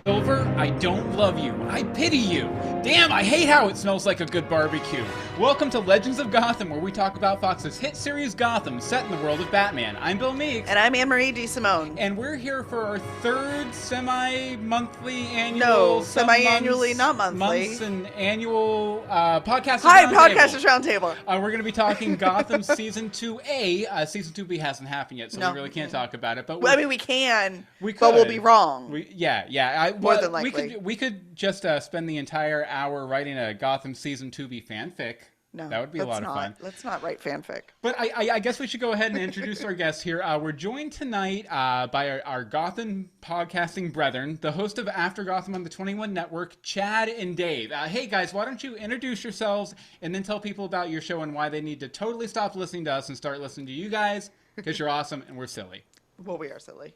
Silver, I don't love you. I pity you. Damn, I hate how it smells like a good barbecue. Welcome to Legends of Gotham, where we talk about Fox's hit series Gotham, set in the world of Batman. I'm Bill Meeks. And I'm Anne-Marie DeSimone. And we're here for our third semi-monthly annual... No, semi-annually, not monthly. Months and annual Podcasters Podcasters Roundtable. We're going to be talking Gotham Season 2A. Season 2B hasn't happened yet, so we really can't talk about it. But well, I mean, we can, but we'll be wrong. More than likely. We could just spend the entire hour writing a Gotham Season 2B fanfic. No, that would be a lot of fun. Let's not write fanfic. But I guess we should go ahead and introduce our guests here. We're joined tonight by our Gotham podcasting brethren, the host of After Gotham on the 21 Network, Chad and Dave. Hey guys, why don't you introduce yourselves and then tell people about your show and why they need to totally stop listening to us and start listening to you guys, because you're awesome and we're silly. Well, we are silly.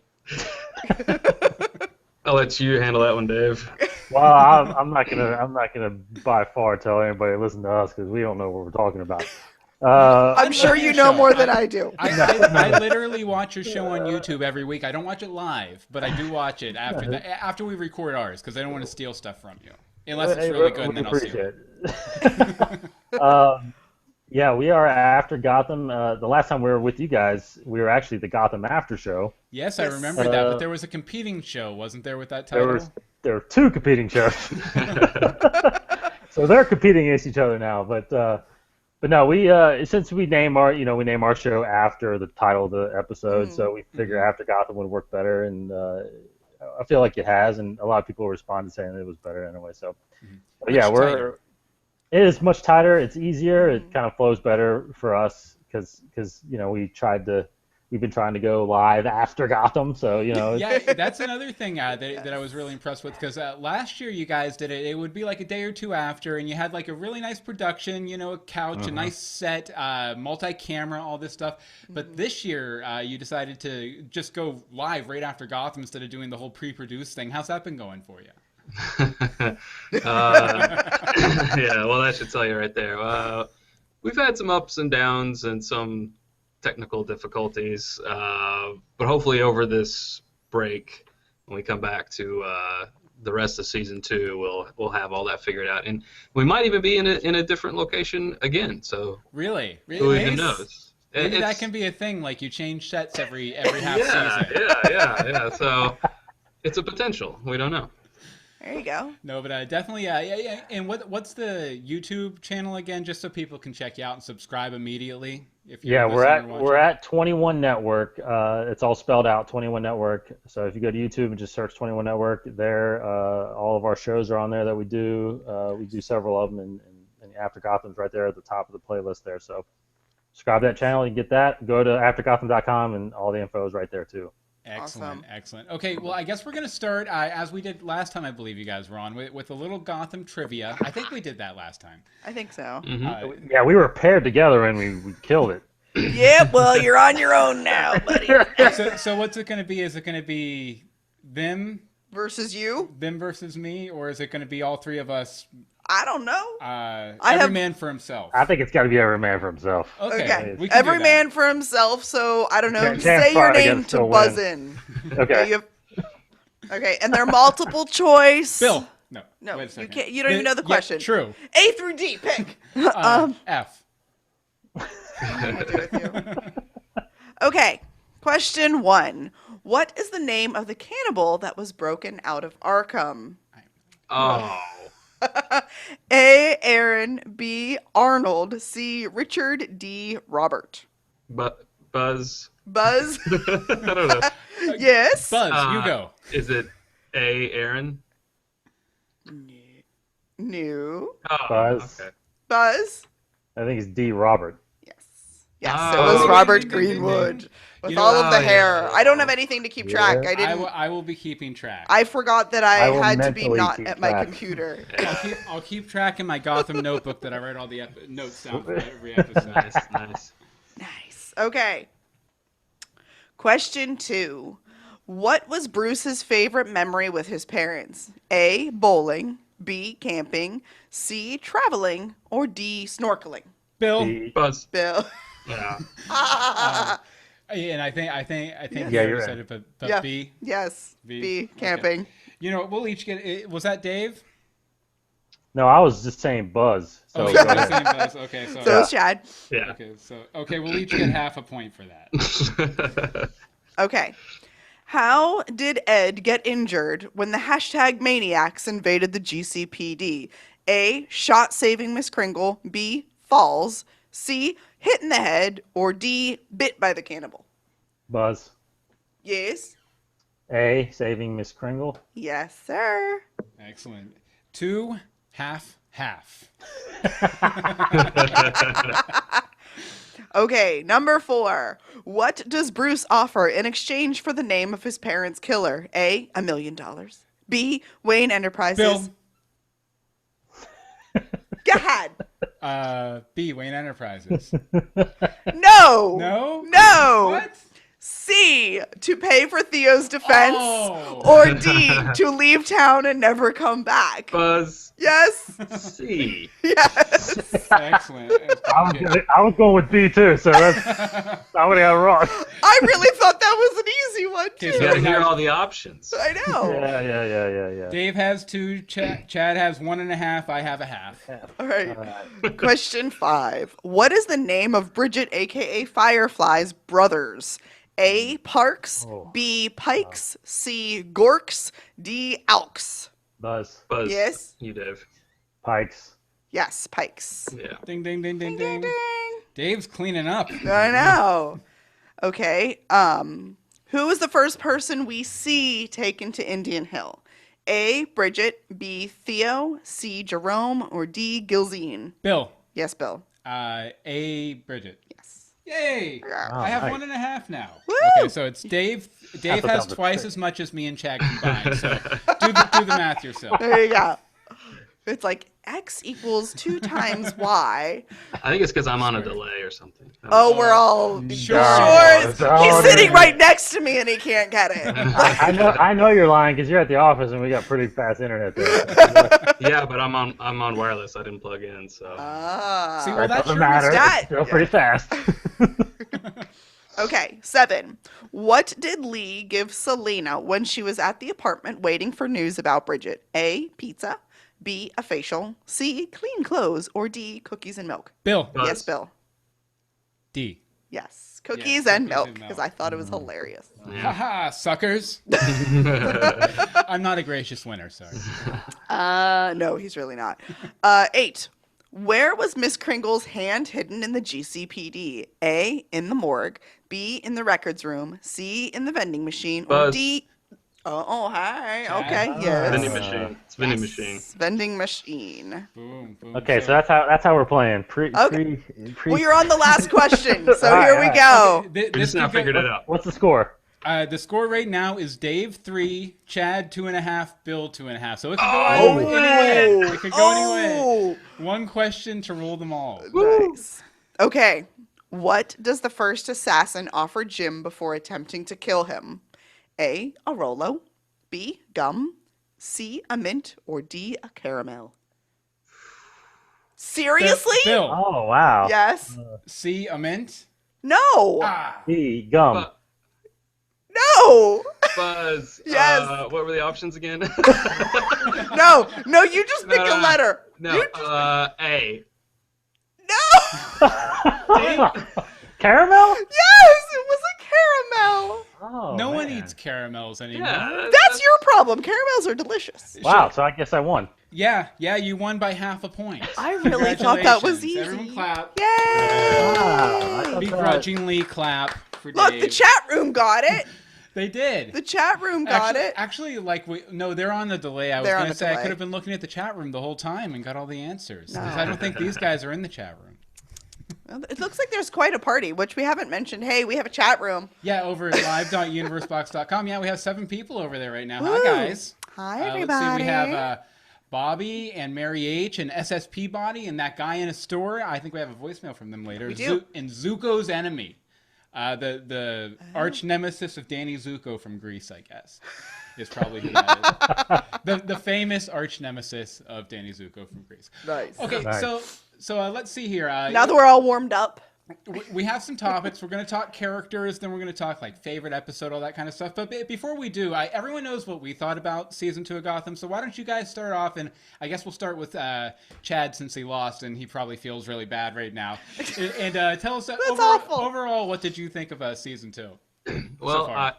I'll let you handle that one, Dave. Well, I'm not gonna by far tell anybody to listen to us because we don't know what we're talking about. I'm sure you know more than I do. I literally watch your show on YouTube every week. I don't watch it live, but I do watch it after we record ours because I don't want to steal stuff from you unless it's really good, and then I'll steal it. Yeah, we are After Gotham. The last time we were with you guys, we were actually the Gotham After Show. Yes, I remember that, but there was a competing show, wasn't there, with that title? There were two competing shows. So they're competing against each other now. But no, we since we name our show after the title of the episode, so we figure After Gotham would work better, and I feel like it has, and a lot of people responded saying it was better anyway. So, but yeah, it is much tighter. It's easier. It kind of flows better for us because we've been trying to go live after Gotham. So yeah, that's another thing that I was really impressed with because last year you guys did it. It would be like a day or two after, and you had like a really nice production. A couch, a nice set, multi-camera, all this stuff. But this year you decided to just go live right after Gotham instead of doing the whole pre-produced thing. How's that been going for you? Yeah, well, that should tell you right there. We've had some ups and downs and some technical difficulties, but hopefully over this break, when we come back to the rest of season 2, we'll have all that figured out, and we might even be in a different location again. So really, who even knows? Maybe that can be a thing. Like you change sets every half season. Yeah. So it's a potential. We don't know. There you go. No, but definitely, yeah. And what's the YouTube channel again, just so people can check you out and subscribe immediately? We're at 21 Network. It's all spelled out, 21 Network. So if you go to YouTube and just search 21 Network, there, all of our shows are on there that we do. We do several of them, and After Gotham's right there at the top of the playlist there. So subscribe to that channel, you can get that. Go to aftergotham.com, and all the info is right there too. Excellent. Okay, well, I guess we're going to start, as we did last time, I believe you guys were on, with a little Gotham trivia. I think we did that last time. I think so. Yeah, we were paired together, and we killed it. Yeah, well, you're on your own now, buddy. So what's it going to be? Is it going to be them versus you? Them versus me? Or is it going to be all three of us? I don't know. Every man for himself. I think it's got to be every man for himself. Okay. Every man for himself, so I don't know. Say your name to buzz in. Okay. Okay, and they're multiple choice. Bill. No, you can't. You don't even know the question. Yeah, true. A through D, pick. F. Okay, question 1. What is the name of the cannibal that was broken out of Arkham? Oh. A. Aaron. B. Arnold. C. Richard. D. Robert. Buzz. Buzz? I don't know. Yes. Buzz, you go. Is it A. Aaron? No. Oh, Buzz. Okay. Buzz? I think it's D. Robert. Yes, it was Robert Greenwood with all of the hair. I don't have anything to keep track. I will be keeping track. I forgot that I had to be not at my track. computer. I'll keep track in my Gotham notebook that I write all the notes down for every episode. Nice. Okay. Question 2. What was Bruce's favorite memory with his parents? A. Bowling. B. Camping. C. Traveling. Or D. Snorkeling. Bill. Buzz. Bill. Yeah. And I think Yeah, you're said right. it, but B. Yes. B. Camping. We'll each get. Was that Dave? No, I was just saying Buzz. So Oh, go Buzz, ahead. same Buzz. Okay, so. So is Chad. Yeah. Okay, we'll each get half a point for that. Okay. How did Ed get injured when the hashtag maniacs invaded the GCPD? A. Shot saving Miss Kringle. B. Falls. C. Hit in the head. Or D. Bit by the cannibal. Buzz. Yes. A. Saving Miss Kringle. Yes, sir. Excellent. 2, half. Okay, number 4. What does Bruce offer in exchange for the name of his parents' killer? A. $1 million. B. Wayne Enterprises. Bill. Go ahead. B. Wayne Enterprises. No. No? No. What? C. To pay for Theo's defense. Oh. Or D. To leave town and never come back. Buzz. Yes. C. Yes. Excellent. I was going with B too, so that's I would have got it wrong. I really thought that was an easy one Okay, You too. so- gotta hear all the options. I know. Yeah. Dave has 2, Chad has 1.5, I have a half. All right. Question 5. What is the name of Bridget, aka Firefly's brothers? A. Parks. B. Pikes. C. Gorks. D. Alks. Buzz. Buzz. Yes. You, Dave. Pikes. Yes, Pikes. Yeah. Ding, ding, ding, ding, Ding, ding. ding. Dave's cleaning up. I know. Okay. Who is the first person we see taken to Indian Hill? A. Bridget. B. Theo. C. Jerome. Or D. Gilzine. Bill. Yes, Bill. A. Bridget. Yes. Yay! Yeah. I have nice. 1.5 now. Woo! Okay, so it's Dave. Dave thought has that was twice trick. as much as me and Chad combined. So do the math yourself. There you go. It's like X equals 2 times Y. I think it's because I'm on a delay or something. Oh, we're all Sure. He's No, sitting right next to me and he can't get it. I know you're lying because you're at the office and we got pretty fast internet there. Yeah, but I'm on wireless. I didn't plug in, so. Ah. See, well, that doesn't sure matter. was that. It's still pretty fast. Okay, 7. What did Lee give Selena when she was at the apartment waiting for news about Bridget? A. Pizza. B. A facial. C. Clean clothes. Or D. Cookies and milk. Bill. Buzz. Yes, Bill. D. Yes. Cookies and cookies and milk. milk. Because I thought it was hilarious. Haha, suckers. I'm not a gracious winner, sorry. No, he's really not. 8. Where was Miss Kringle's hand hidden in the GCPD? A. In the morgue. B. In the records room. C. In the vending machine. Or Buzz. D. Oh, hi. Chad. Okay, yes. Vending machine. It's vending machine. Vending machine. Boom, boom. Okay, so that's how we're playing. Okay. Well, you're on the last question, so All right, here we all right. go. We This just now could go- figured it out. What's the score? The score right now is Dave 3, Chad 2.5, Bill 2.5. So it could Oh. go any way. It could go any way. Oh, One question to rule them all. nice. Okay. What does the first assassin offer Jim before attempting to kill him? A. A Rolo. B. Gum. C. A mint. Or D. A caramel. Seriously? Bill, Oh wow. Yes. C, a mint. No. Ah, B gum. Bu- No. Buzz. Yes. What were the options again? No. No, you just pick No, a letter. No. You just... A. No. Caramel? Yes, it was a caramel. Oh, no one man. eats caramels anymore. Yeah. That's your problem. Caramels are delicious. Wow, so I guess I won. Yeah, you won by half a point. I really thought that was easy. Everyone clap. Yay! Wow, I thought Begrudgingly clap for Look, Dave. the chat room got it. They did. The chat room got it. Actually, no, they're on the delay. I was They're on going to the say I delay. could have been looking at the chat room the whole time and got all the answers. No. Because I don't think these guys are in the chat room. Well, it looks like there's quite a party, which we haven't mentioned. Hey, we have a chat room. Yeah, over at live.universebox.com. Yeah, we have 7 people over there right now. Woo. Hi, guys. Hi, everybody. Let's see, we have Bobby and Mary H. and SSP Body and that guy in a store. I think we have a voicemail from them later. We do. And Zuko's enemy. The arch nemesis of Danny Zuko from Greece, I guess, is probably who that is. The famous arch nemesis of Danny Zuko from Greece. Nice. Okay, Nice. so let's see here. Now that we're all warmed up. we have some topics. We're going to talk characters, then we're going to talk like favorite episode, all that kind of stuff. But before we do, everyone knows what we thought about season 2 of Gotham. So why don't you guys start off? And I guess we'll start with Chad since he lost and he probably feels really bad right now. And tell us overall, what did you think of season 2? Well,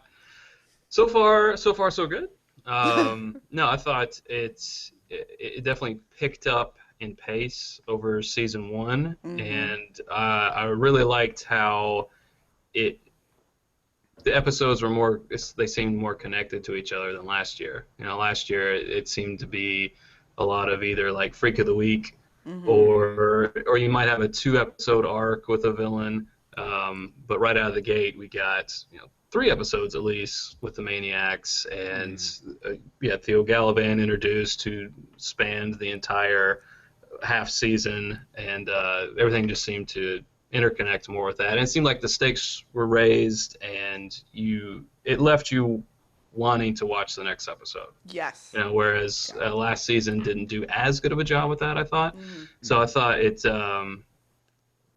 so far so good. No, I thought it definitely picked up in pace over season 1, and I really liked how the episodes were they seemed more connected to each other than last year. Last year it seemed to be a lot of either like Freak of the Week, or you might have a 2-episode arc with a villain, but right out of the gate we got 3 episodes at least with the Maniacs, and Theo Galavan introduced, who spanned the entire half season, and everything just seemed to interconnect more with that. And it seemed like the stakes were raised, and it left you wanting to watch the next episode. Yes. Whereas last season didn't do as good of a job with that, I thought. So I thought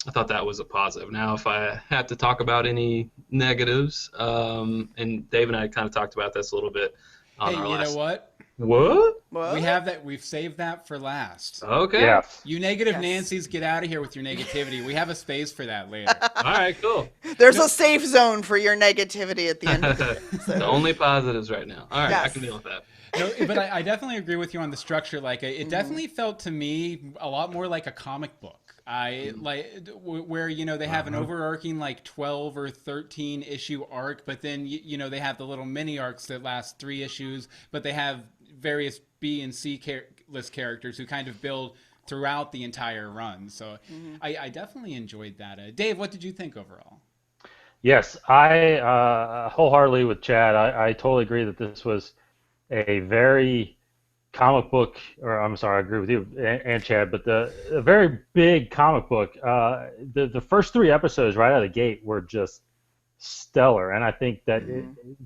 I thought that was a positive. Now, if I had to talk about any negatives, and Dave and I kind of talked about this a little bit on our last. You know what? What? We have that. We've saved that for last. Okay. Yeah. You negative Nancys, get out of here with your negativity. We have a space for that later. All right, cool. There's a safe zone for your negativity at the end of it. So. The only positives right now. All right, Yes. I can deal with that. No, but I definitely agree with you on the structure. Like, it definitely felt to me a lot more like a comic book. Where they have an overarching like 12 or 13 issue arc, but then they have the little mini arcs that last 3 issues, but they have various B and C list characters who kind of build throughout the entire run. So I definitely enjoyed that. Dave, what did you think overall? Yes, I wholeheartedly with Chad. I totally agree that this was a very comic book, or I'm sorry, I agree with you and Chad, but a very big comic book. The first 3 episodes right out of the gate were just stellar, and I think that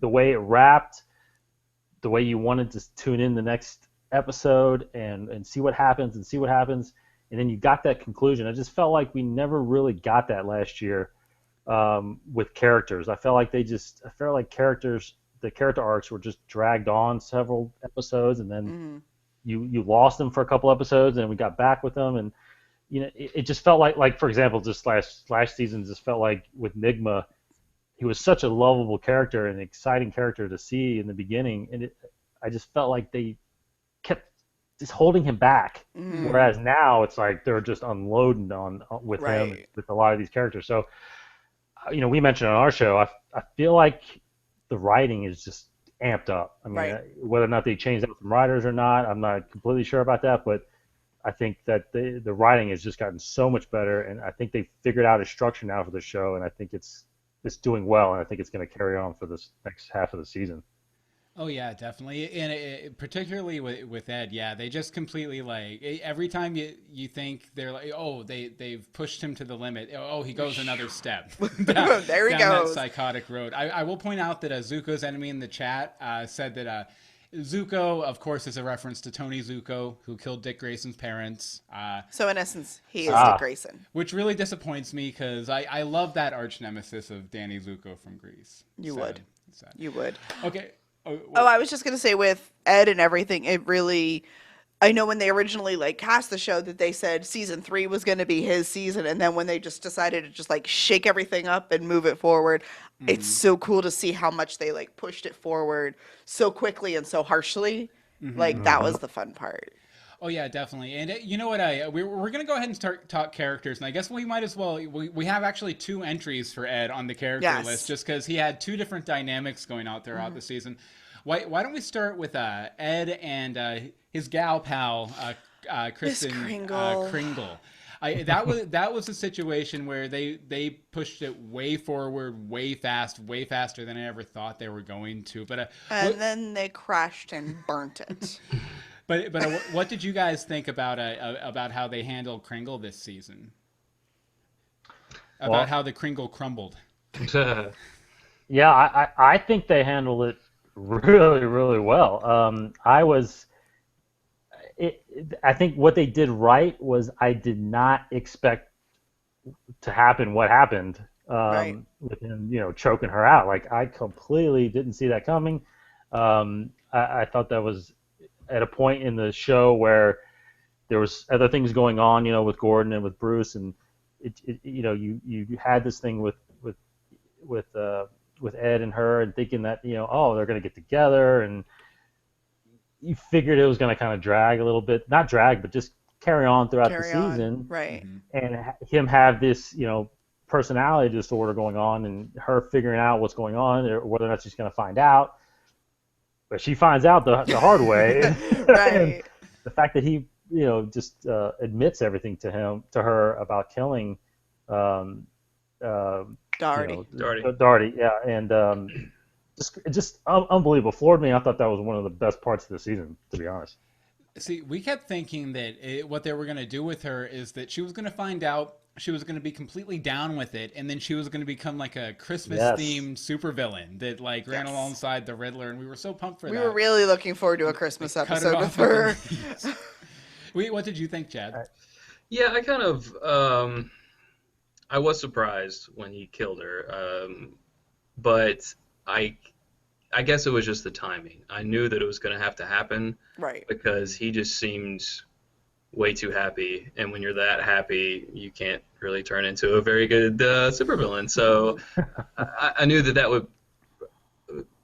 the way it wrapped, the way you wanted to tune in the next episode and see what happens, and then you got that conclusion. I just felt like we never really got that last year with characters. I felt like the character arcs were just dragged on several episodes, and then you lost them for a couple episodes, and we got back with them, and it just felt like for example, just last season just felt like with Nigma, he was such a lovable character and an exciting character to see in the beginning, and I just felt like they kept just holding him back, whereas now it's like they're just unloading with him, with a lot of these characters. So we mentioned on our show, I feel like the writing is just amped up. I mean, whether or not they changed out some writers or not, I'm not completely sure about that, but I think that the writing has just gotten so much better, and I think they've figured out a structure now for the show, and I think it's doing well, and I think it's going to carry on for this next half of the season. Oh yeah, definitely, and particularly with Ed, yeah, they just completely like every time you think they're like, oh, they've pushed him to the limit. Oh, he goes another step down, there he down goes. that psychotic road. I will point out that Zuko's enemy in the chat said that Zuko, of course, is a reference to Tony Zuko, who killed Dick Grayson's parents. So in essence, he is Dick Grayson, which really disappoints me because I love that arch nemesis of Danny Zuko from Grease. You would. Okay. I was just going to say with Ed and everything, it really, I know when they originally like cast the show that they said season 3 was going to be his season. And then when they just decided to just like shake everything up and move it forward, it's so cool to see how much they like pushed it forward so quickly and so harshly. Like that was the fun part. Oh yeah, definitely. And you know what? We're going to go ahead and start talk characters, and I guess we might as well. We have actually 2 entries for Ed on the character list, just because he had 2 different dynamics going out throughout the season. Why don't we start with Ed and his gal pal Kristen Kringle. That was a situation where they pushed it way forward, way faster than I ever thought they were going to. But then they crashed and burnt it. But what did you guys think about how they handled Kringle this season? About how the Kringle crumbled. Yeah, I think they handled it really, really well. I think what they did right was I did not expect to happen what happened, Right. with him, choking her out. Like, I completely didn't see that coming. I thought that was at a point in the show where there was other things going on, with Gordon and with Bruce, and you had this thing with with Ed and her, and thinking that oh, they're going to get together, and you figured it was going to kind of drag a little bit, not drag, but just carry on throughout the Carry on. season, Right. and him have this personality disorder going on, and her figuring out what's going on, or whether or not she's going to find out. But she finds out the hard way. And Right. the fact that he just admits everything to her about killing Doherty. Doherty, yeah, and just unbelievable. Floored me. I thought that was one of the best parts of the season, to be honest. See, we kept thinking that what they were going to do with her is that she was going to find out, she was going to be completely down with it, and then she was going to become like a Christmas-themed supervillain that like ran alongside the Riddler, and we were so pumped for that. We were really looking forward to a Christmas Cut it episode off with her. yes. What did you think, Chad? Yeah, I kind of I was surprised when he killed her, but I guess it was just the timing. I knew that it was going to have to happen, Right. because he just seemed way too happy, and when you're that happy, you can't really turn into a very good supervillain. So I knew that would,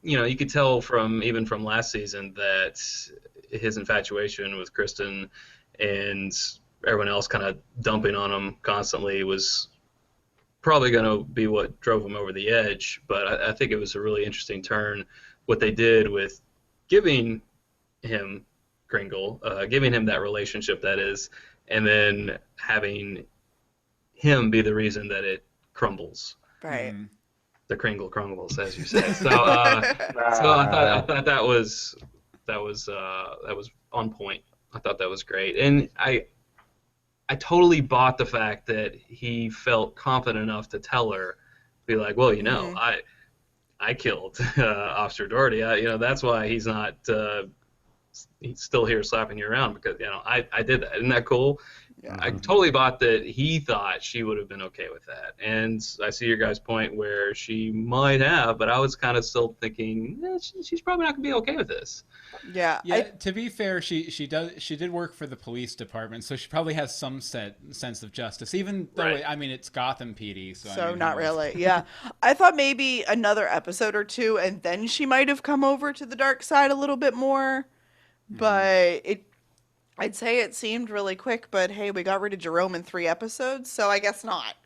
you could tell even from last season that his infatuation with Kristen and everyone else kind of dumping on him constantly was probably going to be what drove him over the edge. But I think it was a really interesting turn what they did with giving him Kringle, giving him that relationship, that is, and then having him be the reason that it crumbles. Right. The Kringle crumbles, as you said. So, so I thought that was on point. I thought that was great, and I totally bought the fact that he felt confident enough to tell her, be like, well, I killed Officer Doherty. That's why he's not. He's still here slapping you around, because I did that. Isn't that cool? Yeah. I totally bought that he thought she would have been okay with that. And I see your guys' point where she might have, but I was kind of still thinking she's probably not gonna be okay with this. Yeah. Yeah, to be fair, she did work for the police department, so she probably has some sense of justice, even though it's Gotham PD, so not really. Yeah. I thought maybe another episode or two, and then she might have come over to the dark side a little bit more. But I'd say it seemed really quick, but hey, we got rid of Jerome in 3 episodes, so I guess not.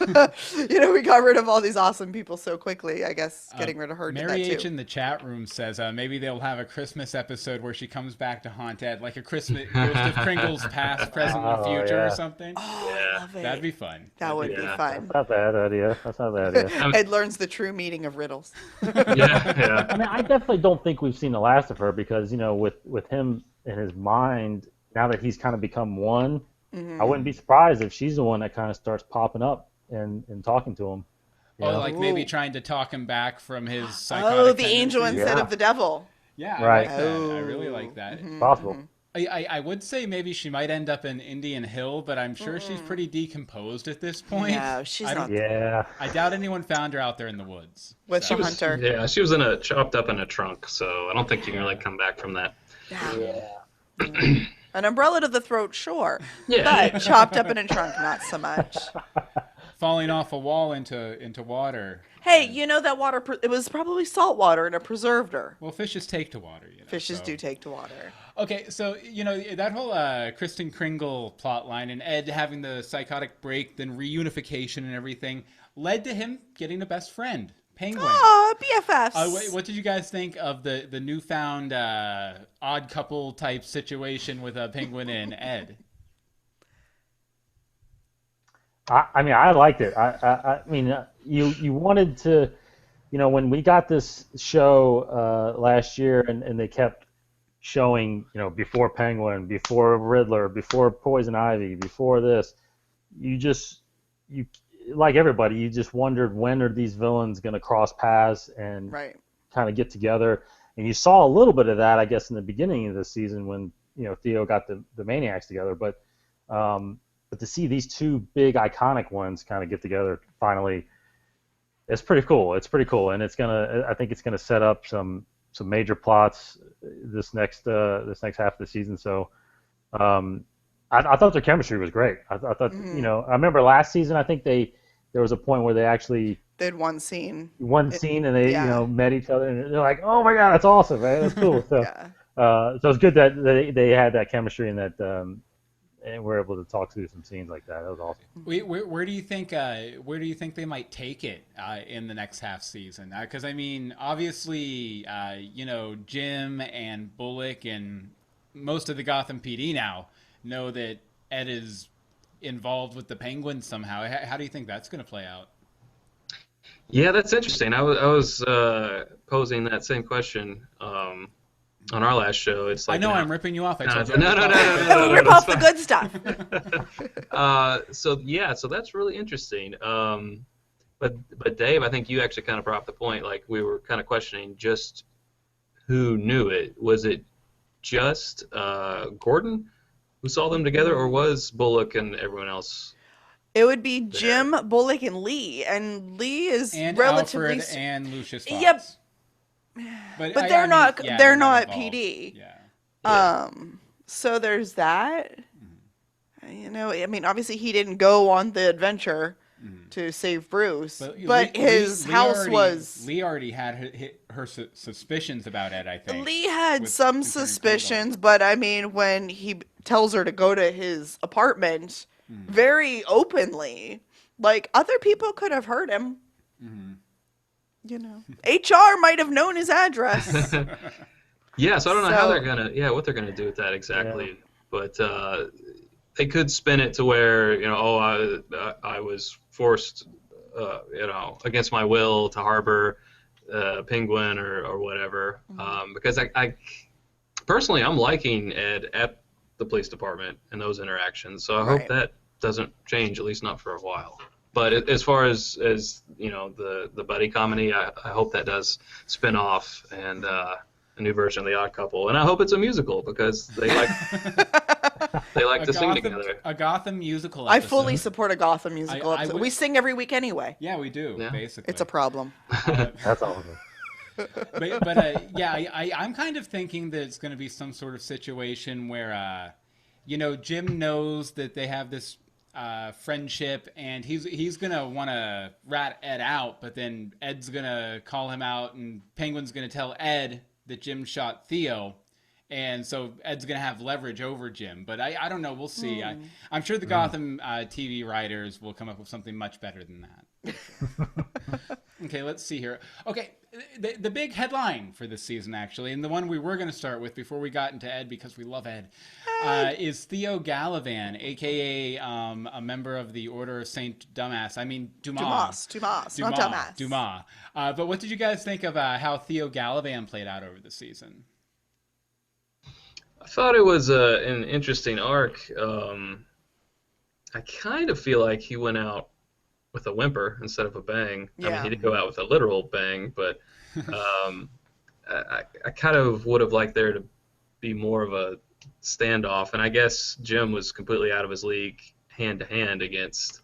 We got rid of all these awesome people so quickly. I guess getting rid of her did that Mary too. H in the chat room says maybe they'll have a Christmas episode where she comes back to haunt Ed, like a Christmas Ghost of Kringle's past, present, and future or something. Oh, Yeah. I love it. That'd be fun. That would be fun. That's not a bad idea. That's not a bad idea. Ed learns the true meaning of riddles. Yeah. I mean, I definitely don't think we've seen the last of her, because with him in his mind, now that he's kind of become one, I wouldn't be surprised if she's the one that kind of starts popping up and talking to him. Like maybe Ooh. trying to talk him back from his psychotic Oh, the angel tendencies. instead of the devil. Yeah, I Right. like that. I really like that. Mm-hmm. Possible. I would say maybe she might end up in Indian Hill, but I'm sure she's pretty decomposed at this point. No, she's I not. Yeah. I doubt anyone found her out there in the woods. With So- the hunter. Yeah, she was chopped up in a trunk, so I don't think you can really come back from that. An umbrella to the throat, sure. Yeah. But chopped up in a trunk, not so much. Falling off a wall into water. Hey, that water, it was probably salt water and it preserved her. Well, fishes take to water. Fishes so. do take to water. Okay, so that whole Kristen Kringle plot line and Ed having the psychotic break, then reunification and everything, led to him getting a best friend, Penguin. Oh, BFFs. What did you guys think of the newfound odd couple type situation with Penguin and Ed? I mean, I liked it. I mean, you wanted to, when we got this show last year, and they kept showing, before Penguin, before Riddler, before Poison Ivy, before this, you like everybody, you just wondered, when are these villains going to cross paths and Right. kind of get together. And you saw a little bit of that, I guess, in the beginning of the season when Theo got the Maniacs together. But but to see these two big iconic ones kind of get together finally, it's pretty cool. It's pretty cool, and I think it's gonna set up some major plots this next half of the season. So I thought their chemistry was great. I thought I remember last season I think there was a point where they actually They had one scene. and they Yeah. met each other and they're like, oh my god, that's awesome, man, that's cool. So Yeah. so it's good that they had that chemistry and that and we're able to talk through some scenes like that. That was awesome. Where do you think they might take it in the next half season? Because I mean, obviously, Jim and Bullock and most of the Gotham PD now know that Ed is involved with the Penguins somehow. How do you think that's going to play out? Yeah, that's interesting. I was posing that same question on our last show. It's like I know I'm ripping you off. I told you. No. Rip off the good stuff. So that's really interesting. But Dave, I think you actually kind of brought up the point. Like we were kind of questioning just who knew it. Was it just Gordon who saw them together, or was Bullock and everyone else? It would be Jim, Bullock, and Lee. And Lee is And relatively... Alfred and Lucius Fox. Yep. But they're not involved. PD. Yeah. So there's that. I mean, obviously he didn't go on the adventure to save Bruce, but his house was... Lee already had her suspicions about Ed, I think. Lee had some suspicions, but I mean, when he tells her to go to his apartment very openly, like, other people could have heard him. HR might have known his address. Yeah, so I don't know how what they're gonna do with that exactly. Yeah. But they could spin it to where I was forced, against my will to harbor Penguin or whatever. Because I personally I'm liking Ed at the police department and those interactions. So I hope that doesn't change, at least not for a while. But as far as the buddy comedy, I hope that does spin off and a new version of The Odd Couple, and I hope it's a musical because they like to sing together. A Gotham musical I episode. fully support a Gotham musical episode. We sing every week anyway. Yeah, we do. Yeah. Basically, it's a problem. That's awesome. I'm kind of thinking that it's going to be some sort of situation where, Jim knows that they have this friendship, and he's gonna want to rat Ed out, but then Ed's gonna call him out, and Penguin's gonna tell Ed that Jim shot Theo, and so Ed's gonna have leverage over Jim. But I don't know. We'll see. I'm sure the Gotham TV writers will come up with something much better than that. Okay, let's see here. Okay, the big headline for this season, actually, and the one we were going to start with before we got into Ed, because we love Ed, is Theo Galavan, a.k.a. A member of the Order of Saint Dumas. I mean, Dumas, not Dumas. Dumas. But what did you guys think of how Theo Galavan played out over the season? I thought it was an interesting arc. I kind of feel like he went out with a whimper instead of a bang. Yeah. I mean, he didn't go out with a literal bang, but I kind of would have liked there to be more of a standoff. And I guess Jim was completely out of his league hand-to-hand against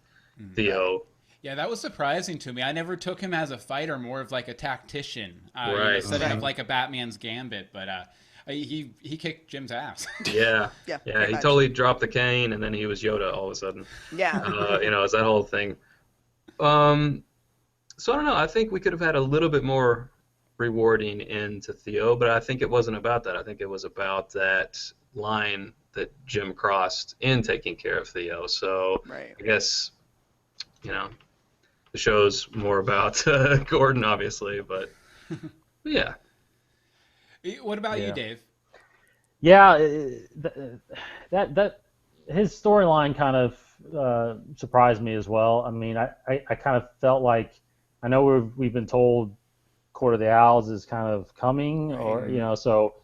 Theo. Yeah, that was surprising to me. I never took him as a fighter, more of like a tactician, setting up like a Batman's gambit. But he kicked Jim's ass. Yeah. He totally dropped the cane, and then he was Yoda all of a sudden. Yeah. It's that whole thing. So I don't know. I think we could have had a little bit more rewarding end to Theo, but I think it wasn't about that. I think it was about that line that Jim crossed in taking care of Theo. So I guess, the show's more about Gordon, obviously, but yeah. What about you, Dave? Yeah, that his storyline kind of surprised me as well. I mean, I kind of felt like, I know we've been told Court of the Owls is kind of coming, or so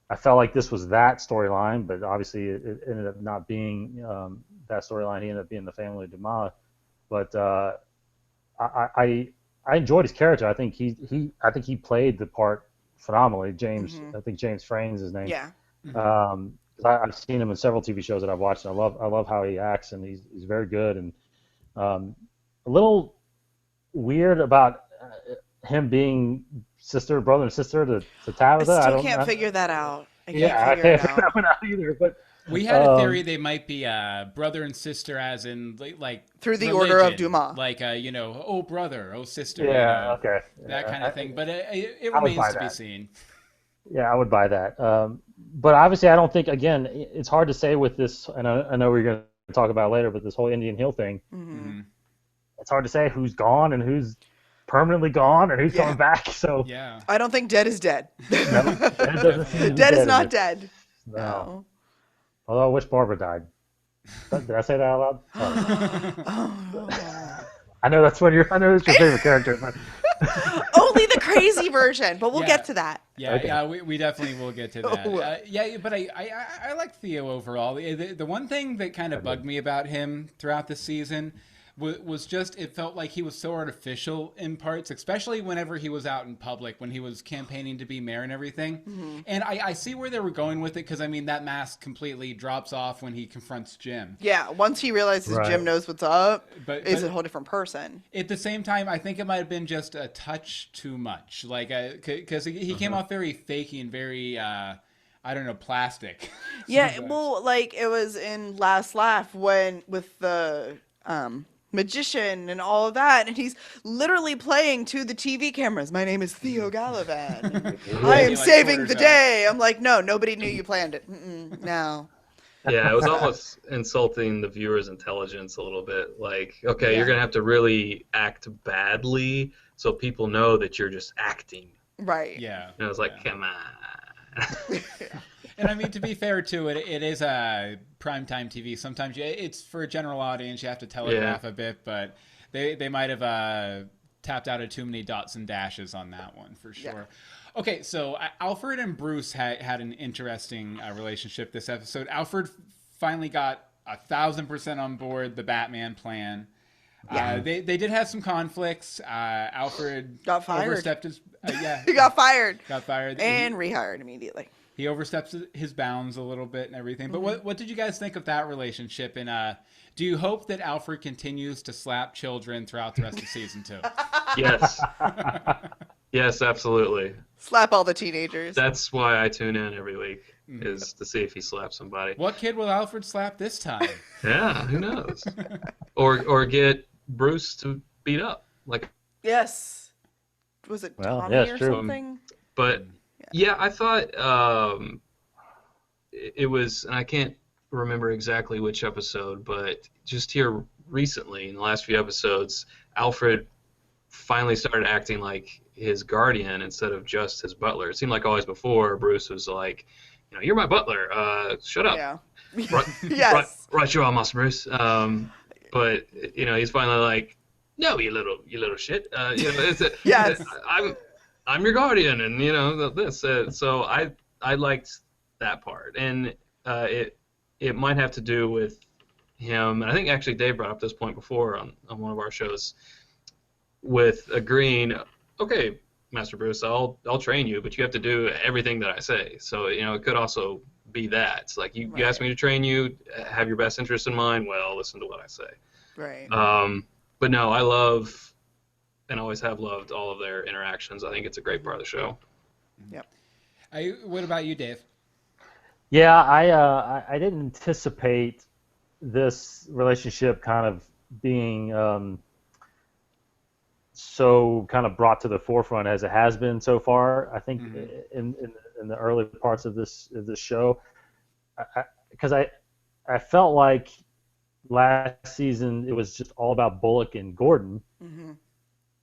I felt like this was that storyline, but obviously it ended up not being that storyline. He ended up being the family of Dumas, but I enjoyed his character. I think he played the part phenomenally. James, I think James Frain's his name. Yeah. I've seen him in several TV shows that I've watched. And I love how he acts, and he's very good. And a little weird about him being brother and sister to Tabitha. I still can't figure that out. I can't I figure it can't figure out. that one out either. But We had a theory they might be brother and sister, as in like Through the religion. order of Dumas. Like oh brother, oh sister, yeah, okay, that kind of thing. But it I would remains buy to be that. seen. Yeah, I would buy that. But obviously, I don't think. Again, it's hard to say with this, and I know we're going to talk about it later. But this whole Indian Hill thing, it's hard to say who's gone and who's permanently gone and who's coming back. So Yeah, I don't think dead is dead. no, that doesn't seem to be Dead is in not it. dead. No. Although I wish Barbara died. Did I say that out loud? I know that's your favorite character, but Only the crazy version, but we'll get to that. Yeah, Okay. yeah, we definitely will get to that. Yeah, but I like Theo overall. The one thing that kind of bugged me about him throughout the season was just it felt like he was so artificial in parts, especially whenever he was out in public, when he was campaigning to be mayor and everything. And I see where they were going with it, because, I mean, that mask completely drops off when he confronts Jim. Yeah, once he realizes Right. Jim knows what's up, But is a whole different person. at the same time, I think it might have been just a touch too much. Like, because he came off very fakey and very, I don't know, plastic. Yeah, well, like it was in Last Laugh with the magician and all of that, and he's literally playing to the TV cameras. My name is Theo Galavan. I am Like saving quarters the out. day. I'm like, no, nobody knew you planned it. No. Yeah, it was almost insulting the viewer's intelligence a little bit. Like, okay, Yeah. you're gonna have to really act badly so people know that you're just acting. Right. Yeah. And I was like, yeah. come on. And I mean, to be fair to it, it is a primetime TV. Sometimes it's for a general audience. You have to telegraph a bit, but they might have tapped out of too many dots and dashes on that one for sure. Yeah. Okay, so Alfred and Bruce had an interesting relationship this episode. Alfred finally got 1,000% on board the Batman plan. Yeah. They did have some conflicts. Alfred Got fired. overstepped his He got fired. got fired And rehired immediately. He oversteps his bounds a little bit and everything. But what did you guys think of that relationship? And do you hope that Alfred continues to slap children throughout the rest of season 2? Yes. Yes, absolutely. Slap all the teenagers. That's why I tune in every week, is to see if he slaps somebody. What kid will Alfred slap this time? Yeah, who knows? or get Bruce to beat up. Like, Yes. Was it Well, Tommy yeah, it's or true. something? but yeah, I thought it was, and I can't remember exactly which episode, but just here recently in the last few episodes, Alfred finally started acting like his guardian instead of just his butler. It seemed like always before Bruce was like, you're my butler. Shut up. Yeah. Right, Yes. right, you are, Master Bruce. But he's finally like, no, you little shit. Yes. I'm your guardian, and this. So I liked that part, and it might have to do with him. And I think actually Dave brought up this point before on one of our shows, with agreeing, okay, Master Bruce, I'll train you, but you have to do everything that I say. So it could also be that. It's like you asked me to train you, have your best interest in mind. Well, listen to what I say. Right. But no, I love and always have loved all of their interactions. I think it's a great part of the show. Yep. What about you, Dave? yeah, I didn't anticipate this relationship kind of being so kind of brought to the forefront as it has been so far. I think in the early parts of this show, because I felt like last season it was just all about Bullock and Gordon,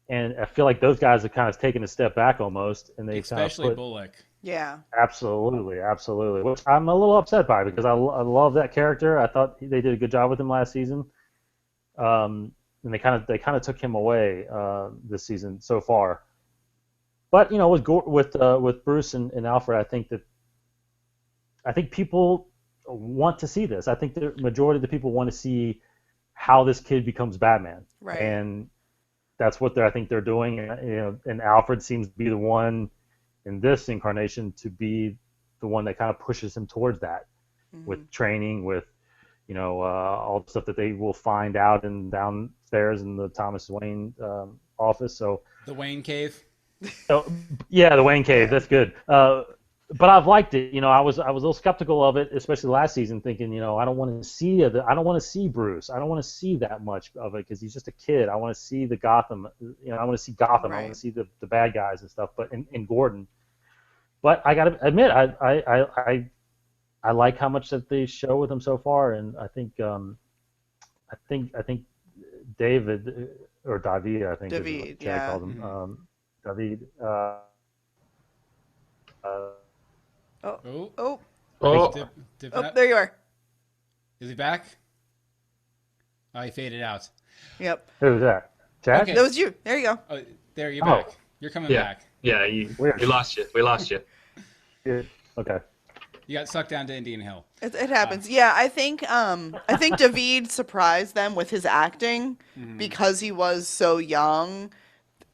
and I feel like those guys have kind of taken a step back almost, and they Especially kind of Bullock. Yeah. absolutely, which I'm a little upset by because I love that character. I thought they did a good job with him last season. And they kind of took him away this season so far. But with Bruce and Alfred, I think people want to see this. I think the majority of the people want to see how this kid becomes Batman, Right. and that's what I think they're doing. And Alfred seems to be the one in this incarnation to be the one that kind of pushes him towards that. with training, with all the stuff that they will find out and downstairs in the Thomas Wayne office. So The Wayne Cave. oh, yeah, the Wayne Cave. That's good. But I've liked it. I was a little skeptical of it, especially last season, thinking, I don't want to see Bruce. I don't want to see that much of it because he's just a kid. I want to see the Gotham. I want to see Gotham. I want to see the bad guys and stuff. But in Gordon. But I got to admit, I like how much that they show with him so far, and I think David or David, I think David, is what Chad calls him. David. Oh, There you are. Is he back? Oh, he faded out. Yep. Who was that? Chad? Okay. That was you. There you go. Oh, there, you're back. You're coming back. Yeah, we lost you. We lost you. Yeah. Okay. You got sucked down to Indian Hill. It happens. Yeah, I think David surprised them with his acting because he was so young,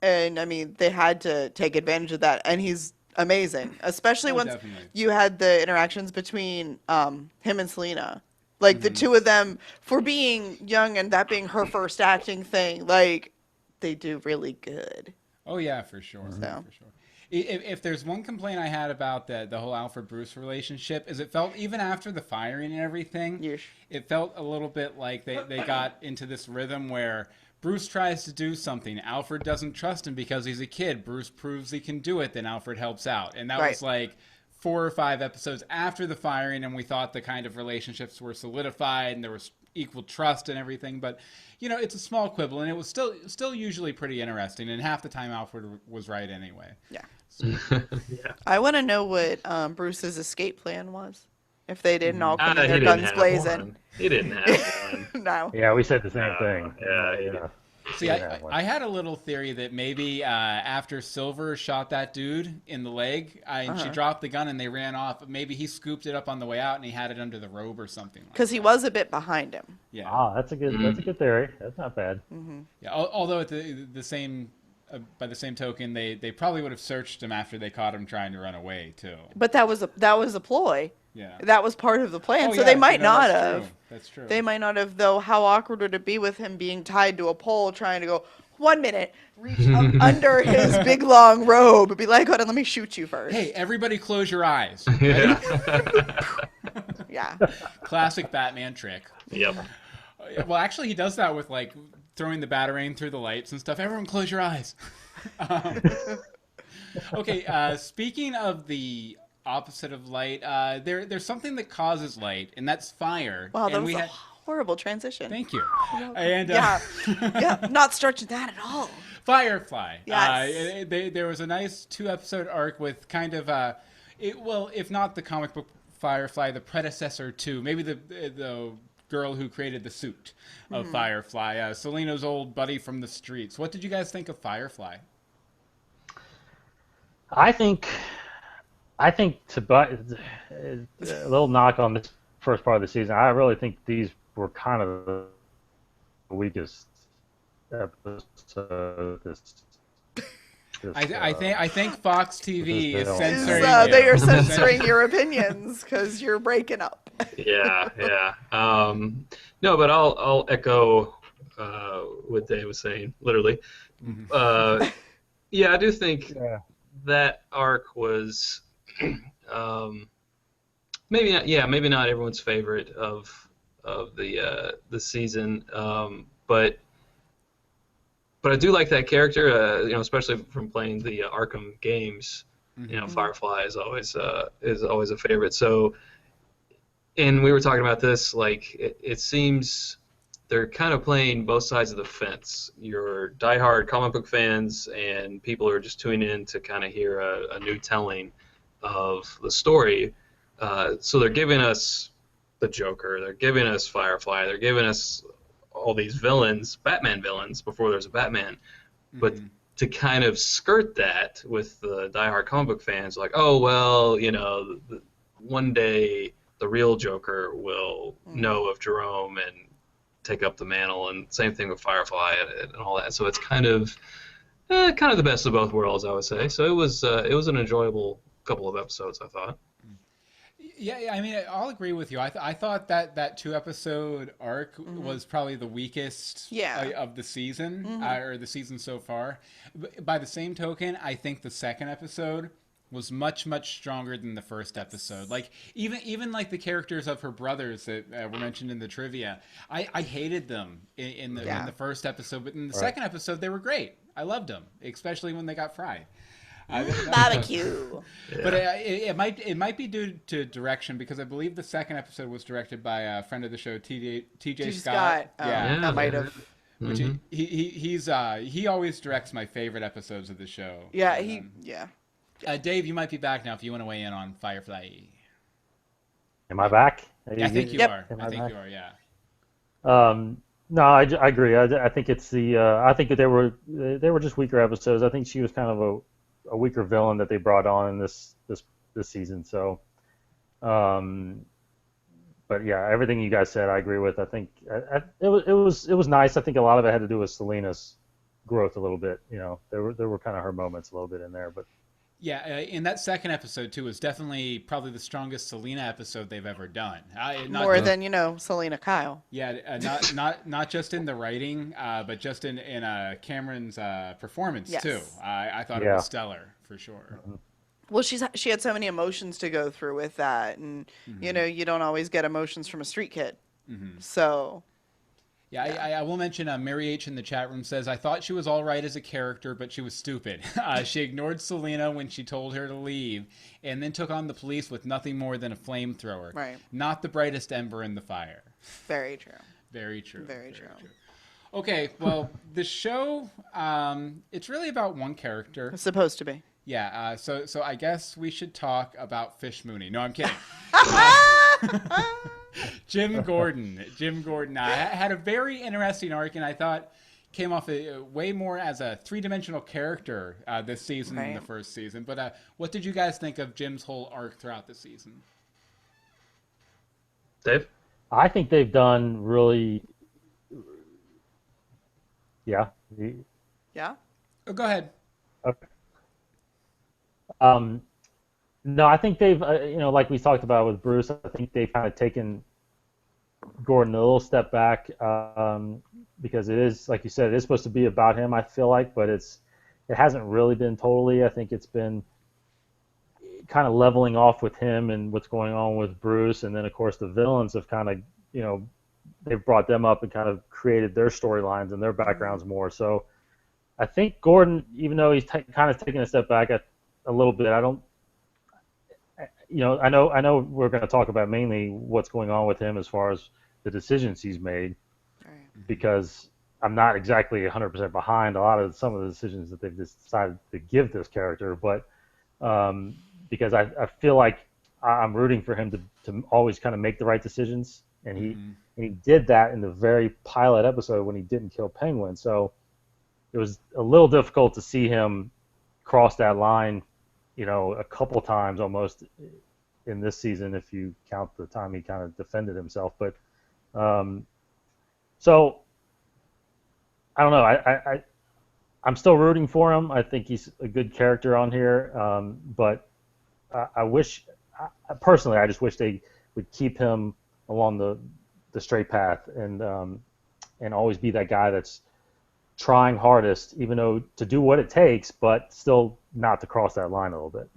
and I mean they had to take advantage of that, and he's amazing, especially once you had the interactions between him and Selena, like the two of them for being young and that being her first acting thing, like they do really good. Oh yeah, for sure. So. For sure. If there's one complaint I had about the whole Alfred Bruce relationship, is it felt, even after the firing and everything, it felt a little bit like they got into this rhythm where Bruce tries to do something, Alfred doesn't trust him because he's a kid, Bruce proves he can do it, then Alfred helps out. And that was like 4 or 5 episodes after the firing, and we thought the kind of relationships were solidified and there was equal trust and everything, but it's a small quibble, and it was still usually pretty interesting, and half the time Alfred was right anyway. Yeah. Yeah. I want to know what Bruce's escape plan was. If they didn't all come in He their didn't guns have blazing. one. He didn't have one. No. Yeah, we said the same thing. Yeah. See, I had a little theory that maybe after Silver shot that dude in the leg, and she dropped the gun and they ran off, maybe he scooped it up on the way out and he had it under the robe or something. Because he was a bit behind him. Yeah. Ah, that's a good theory. That's not bad. Yeah. Although at the same by the same token, they probably would have searched him after they caught him trying to run away too. But that was a ploy. Yeah. That was part of the plan. Oh, so yeah, they might not that's have. True. That's true. They might not have, though. How awkward would it be with him being tied to a pole trying to go, 1 minute, reach up under his big long robe and be like, hold on, let me shoot you first. Hey, everybody close your eyes. Yeah. Yeah. Classic Batman trick. Yep. Well, actually, he does that with like throwing the Batarang through the lights and stuff. Everyone close your eyes. Okay, speaking of the opposite of light, there's something that causes light, and that's fire. Wow, that and was a horrible transition. Thank you. And yeah, not stretching that at all. Firefly. Yes. There was a nice 2-episode arc with kind of if not the comic book Firefly, the predecessor to maybe the girl who created the suit of Firefly, Selena's old buddy from the streets. What did you guys think of Firefly? I think a little knock on this first part of the season. I really think these were kind of the weakest episodes. I think Fox TV is Bill. censoring. They are censoring your opinions because you're breaking up. Yeah. No, but I'll echo what Dave was saying, literally. Yeah, I do think that arc was maybe not everyone's favorite of the season, but I do like that character, especially from playing the Arkham games. Firefly is always a favorite. So, and we were talking about this, like it seems they're kind of playing both sides of the fence. Your diehard comic book fans and people who are just tuning in to kind of hear a new telling of the story. So they're giving us the Joker, they're giving us Firefly, they're giving us all these villains, Batman villains, before there's a Batman. But to kind of skirt that with the diehard comic book fans, like, oh, well, one day the real Joker will know of Jerome and take up the mantle, and same thing with Firefly and all that. So it's kind of the best of both worlds, I would say. So it was an enjoyable couple of episodes, I thought. Yeah, I mean, I'll agree with you. I thought that 2 episode arc was probably the weakest Yeah. of the season, or the season so far. By the same token, I think the second episode was much stronger than the first episode. Like even like the characters of her brothers that were mentioned in the trivia, I hated them in the first episode, but in the second episode they were great. I loved them, especially when they got fried. Barbecue. But it might be due to direction, because I believe the second episode was directed by a friend of the show, TJ Scott. Yeah, That might have. which he always directs my favorite episodes of the show. Yeah, Dave, you might be back now if you want to weigh in on Firefly. Am I back? I think you are. I think you are. Yeah. No, I agree. I think it's I think that they were just weaker episodes. I think she was kind of a weaker villain that they brought on in this season. So, but yeah, everything you guys said, I agree with. I think it was nice. I think a lot of it had to do with Selena's growth a little bit. You know, there were kind of her moments a little bit in there, but. Yeah, in that second episode too was definitely probably the strongest Selena episode they've ever done. More than Selena Kyle. Yeah, not just in the writing, but just in Cameron's performance too. I thought it was stellar for sure. Well, she had so many emotions to go through with that, and you don't always get emotions from a street kid. So. Yeah, I will mention Mary H. in the chat room says, I thought she was all right as a character, but she was stupid. She ignored Selena when she told her to leave, and then took on the police with nothing more than a flamethrower. Right. Not the brightest ember in the fire. Very true. Very true. Very true. Okay, well, the show, it's really about one character. It's supposed to be. Yeah, so I guess we should talk about Fish Mooney. No, I'm kidding. Jim Gordon had a very interesting arc, and I thought came off way more as a three-dimensional character this season than the first season. But what did you guys think of Jim's whole arc throughout the season? Dave? I think they've done really. Yeah. Yeah. Oh, go ahead. Okay. No, I think they've, like we talked about with Bruce, I think they've kind of taken Gordon a little step back, because it is, like you said, it is supposed to be about him, I feel like, but it hasn't really been totally. I think it's been kind of leveling off with him and what's going on with Bruce, and then of course the villains have kind of, they've brought them up and kind of created their storylines and their backgrounds more. So I think Gordon, even though he's kind of taking a step back a little bit, I don't. I know we're going to talk about mainly what's going on with him as far as the decisions he's made, because I'm not exactly 100% behind some of the decisions that they've decided to give this character, but because I feel like I'm rooting for him to always kind of make the right decisions, and he did that in the very pilot episode when he didn't kill Penguin. So it was a little difficult to see him cross that line, a couple times almost in this season, if you count the time he kind of defended himself. But so I don't know. I'm still rooting for him. I think he's a good character on here. But I personally, I just wish they would keep him along the straight path and always be that guy that's trying hardest, even though to do what it takes, but still not to cross that line a little bit.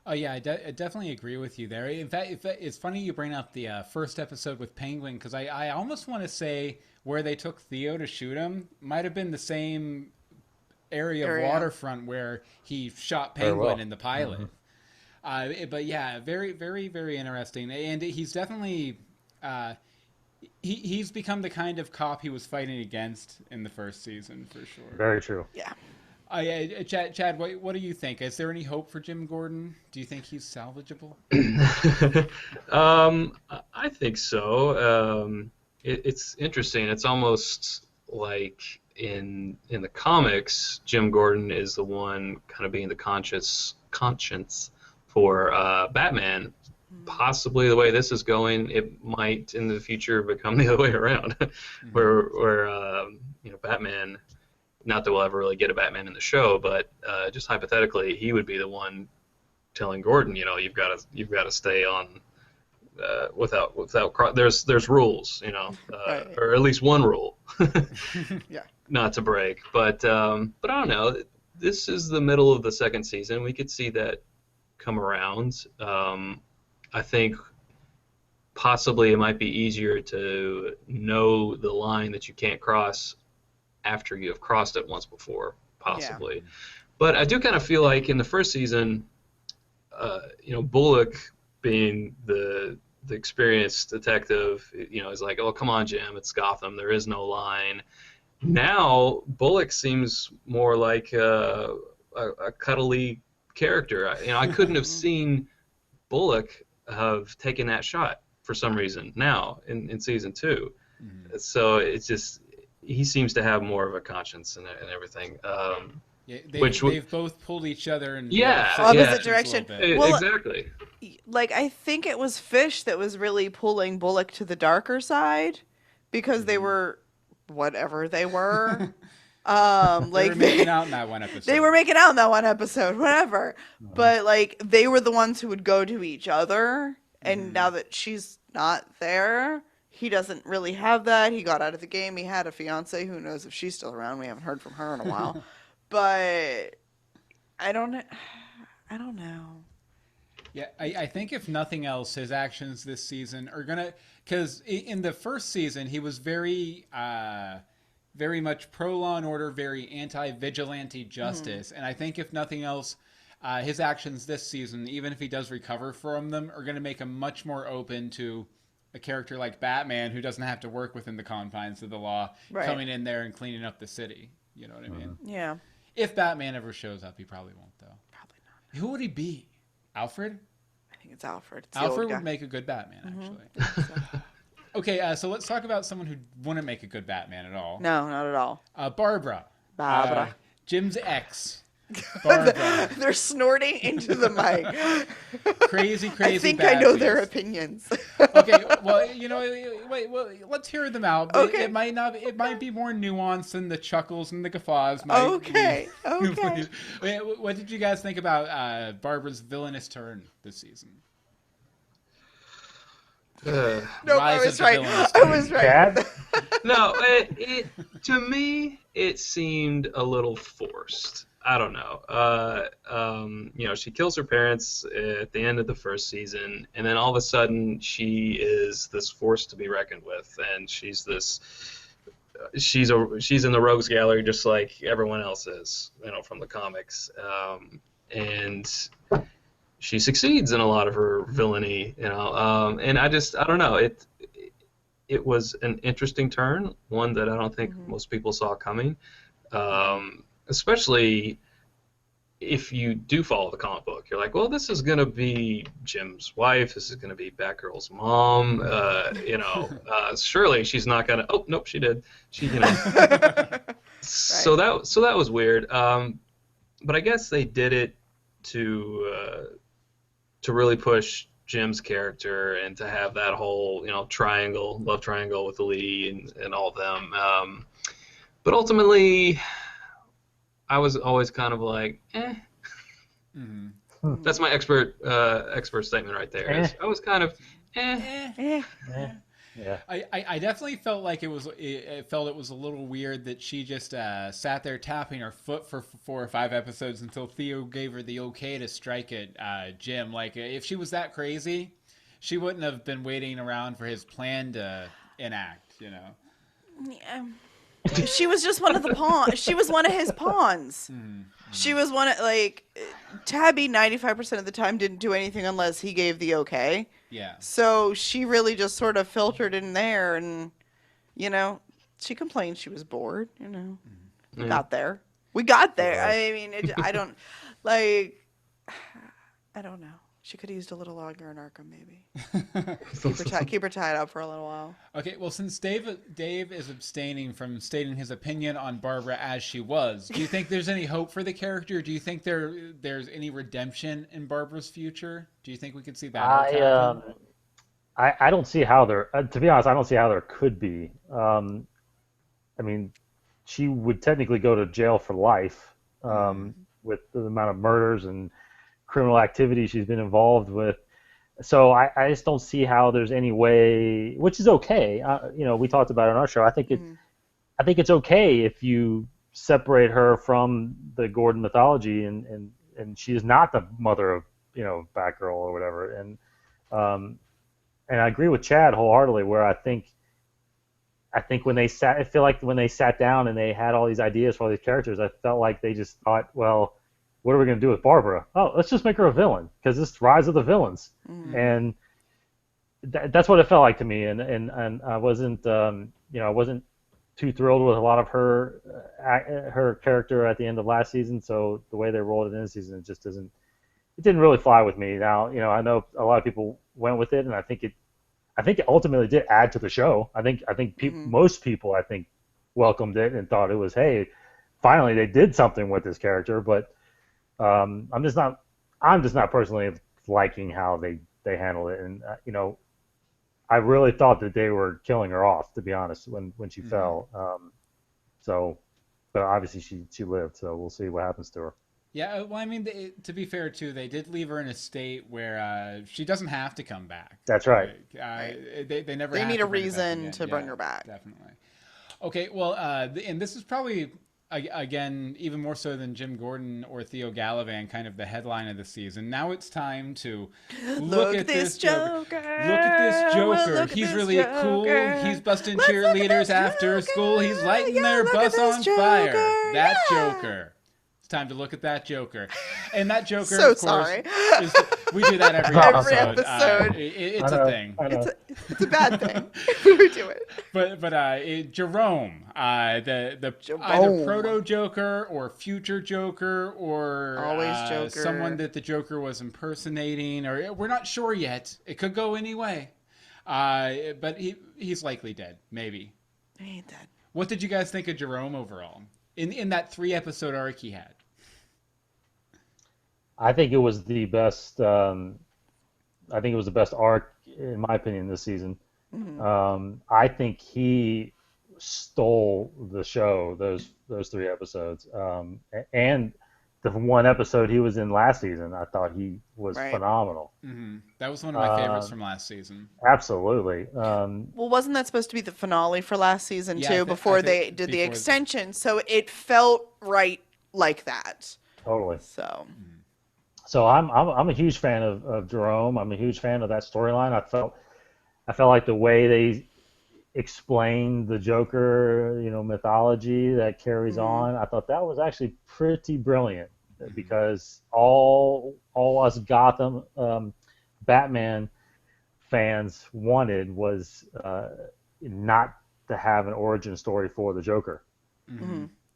Oh yeah, I definitely agree with you there. In fact, it's funny you bring up the first episode with Penguin, because I almost want to say where they took Theo to shoot him might have been the same area of waterfront where he shot Penguin in the pilot. But yeah, very, very, very interesting, and he's definitely he's become the kind of cop he was fighting against in the first season, for sure. Very true. Yeah. Chad, what do you think? Is there any hope for Jim Gordon? Do you think he's salvageable? I think so. It's interesting. It's almost like in the comics, Jim Gordon is the one kind of being the conscience for Batman. Possibly the way this is going, it might in the future become the other way around, where Batman. Not that we'll ever really get a Batman in the show, but just hypothetically, he would be the one telling Gordon, you've got to stay on there's rules, Right. or at least one rule Yeah. not to break. But I don't know. This is the middle of the second season. We could see that come around. I think possibly it might be easier to know the line that you can't cross after you have crossed it once before, possibly. Yeah. But I do kind of feel like in the first season, Bullock being the experienced detective, is like, oh, come on, Jim, it's Gotham. There is no line. Now Bullock seems more like a cuddly character. I couldn't have seen Bullock have taken that shot for some reason now in season 2. Mm-hmm. So it's just he seems to have more of a conscience and everything. Yeah, they've both pulled each other in opposite direction. Well, exactly. Like, I think it was Fish that was really pulling Bullock to the darker side because they were whatever they were. They were making out in that one episode. They were making out in that one episode, whatever. But like, they were the ones who would go to each other. And now that she's not there, he doesn't really have that. He got out of the game. He had a fiance. Who knows if she's still around? We haven't heard from her in a while. But I don't know. Yeah, I think if nothing else, his actions this season are gonna, because in the first season he was very much pro law and order, very anti-vigilante justice, and I think if nothing else, his actions this season, even if he does recover from them, are gonna make him much more open to a character like Batman, who doesn't have to work within the confines of the law, coming in there and cleaning up the city. You know what I mean? Yeah. If Batman ever shows up, he probably won't, though. Probably not. Who would he be? Alfred? I think it's Alfred. It's Alfred would make a good Batman, actually. So. Okay, so let's talk about someone who wouldn't make a good Batman at all. No, not at all. Barbara. Jim's ex. They're snorting into the mic. Crazy. I think I know their opinions. Okay, well, wait. Well, let's hear them out. Okay. It might be more nuanced than the chuckles and the guffaws. Okay. What did you guys think about Barbara's villainous turn this season? No, I was right. Dad? No, to me, it seemed a little forced. I don't know. She kills her parents at the end of the first season, and then all of a sudden she is this force to be reckoned with, and she's in the rogues gallery just like everyone else is, from the comics, and she succeeds in a lot of her villainy, and I don't know. It was an interesting turn, one that I don't think most people saw coming. Especially if you do follow the comic book. You're like, well, this is going to be Jim's wife. This is going to be Batgirl's mom. Surely she's not going to... Oh, nope, she did. So that was weird. But I guess they did it to really push Jim's character and to have that whole, love triangle with Lee and all of them. But ultimately... I was always kind of like, eh. Mm-hmm. That's my expert statement right there. I was kind of, eh. Yeah. I definitely felt like it was a little weird that she just sat there tapping her foot for 4 or 5 episodes until Theo gave her the okay to strike at Jim. Like, if she was that crazy, she wouldn't have been waiting around for his plan to enact, Yeah. She was just one of the pawns. She was one of his pawns. She was one of, Tabby 95% of the time didn't do anything unless he gave the okay. Yeah. So she really just sort of filtered in there and, she complained she was bored, We got there. I mean, I don't know. She could have used a little longer in Arkham, maybe. keep her tied up for a little while. Okay, well, since Dave is abstaining from stating his opinion on Barbara as she was, do you think there's any hope for the character? Do you think there's any redemption in Barbara's future? Do you think we could see that? I don't see how there. To be honest, I don't see how there could be. I mean, she would technically go to jail for life with the amount of murders and criminal activity she's been involved with. So I just don't see how there's any way, which is okay. We talked about it on our show. I think it's okay if you separate her from the Gordon mythology, and she is not the mother of Batgirl or whatever. And I agree with Chad wholeheartedly, where I think I feel like when they sat down and they had all these ideas for all these characters, I felt like they just thought, well, what are we going to do with Barbara? Oh, let's just make her a villain, because it's Rise of the Villains. And that's what it felt like to me. And I wasn't, I wasn't too thrilled with a lot of her character at the end of last season. So the way they rolled it in this season, it didn't really fly with me. Now, I know a lot of people went with it, and I think it ultimately did add to the show. I think most people, I think, welcomed it and thought it was, hey, finally they did something with this character. But I'm just not personally liking how they handled it. And I really thought that they were killing her off, to be honest, when she fell. But obviously she lived, so we'll see what happens to her. Yeah, well, I mean, to be fair, too, they did leave her in a state where she doesn't have to come back. That's right. They never. They have need to a bring her back reason again. to bring her back. Definitely. Okay, well, and this is probably, again, even more so than Jim Gordon or Theo Galavan, kind of the headline of the season. Now it's time to look at this Joker. Look at this Joker. He's really cool. He's busting cheerleaders after school. He's lighting their bus on fire. That Joker. Time to look at that Joker, and that Joker. So of course, sorry. We do that every episode. It's a thing. It's a bad thing. We do it. But Jerome, the either proto Joker or future Joker or always Joker, someone that the Joker was impersonating, or we're not sure yet. It could go any way. But he's likely dead. Maybe. He ain't dead. What did you guys think of Jerome overall in that 3-episode arc he had? I think it was the best. I think it was the best arc, in my opinion, this season. I think he stole the show, those 3 episodes, and the one episode he was in last season. I thought he was phenomenal. That was one of my favorites from last season. Absolutely. Well, wasn't that supposed to be the finale for last season too? Before they did the extension, so it felt right like that. Totally. So I'm a huge fan of Jerome. I'm a huge fan of that storyline. I felt like the way they explained the Joker, mythology that carries on. I thought that was actually pretty brilliant, because all us Gotham Batman fans wanted was not to have an origin story for the Joker.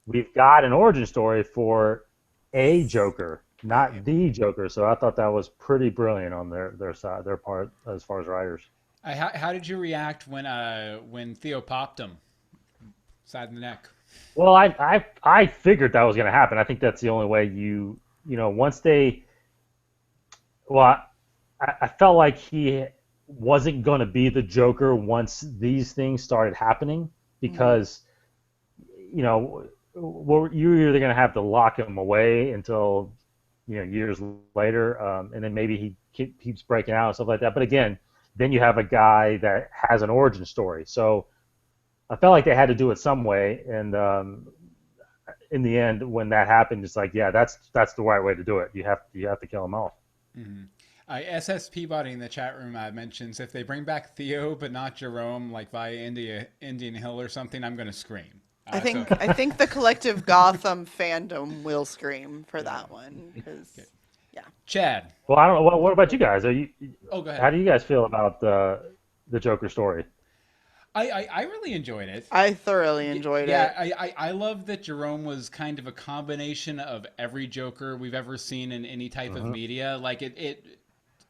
We've got an origin story for a Joker, not the Joker. So I thought that was pretty brilliant on their side, their part, as far as writers. How did you react when Theo popped him side of the neck? Well, I figured that was going to happen. I think that's the only way once they. Well, I felt like he wasn't going to be the Joker once these things started happening, because you're either going to have to lock him away until years later, and then maybe he keeps breaking out and stuff like that. But again, then you have a guy that has an origin story. So I felt like they had to do it some way, and in the end, when that happened, it's like, yeah, that's the right way to do it. You have to kill him off. SS Peabody in the chat room mentions, if they bring back Theo but not Jerome, like via Indian Hill or something, I'm going to scream. I think the collective Gotham fandom will scream for that one. Yeah. Chad. Well, I don't know. What about you guys? Go ahead. How do you guys feel about the Joker story? I really enjoyed it. I thoroughly enjoyed it. Yeah, I love that Jerome was kind of a combination of every Joker we've ever seen in any type of media. Like at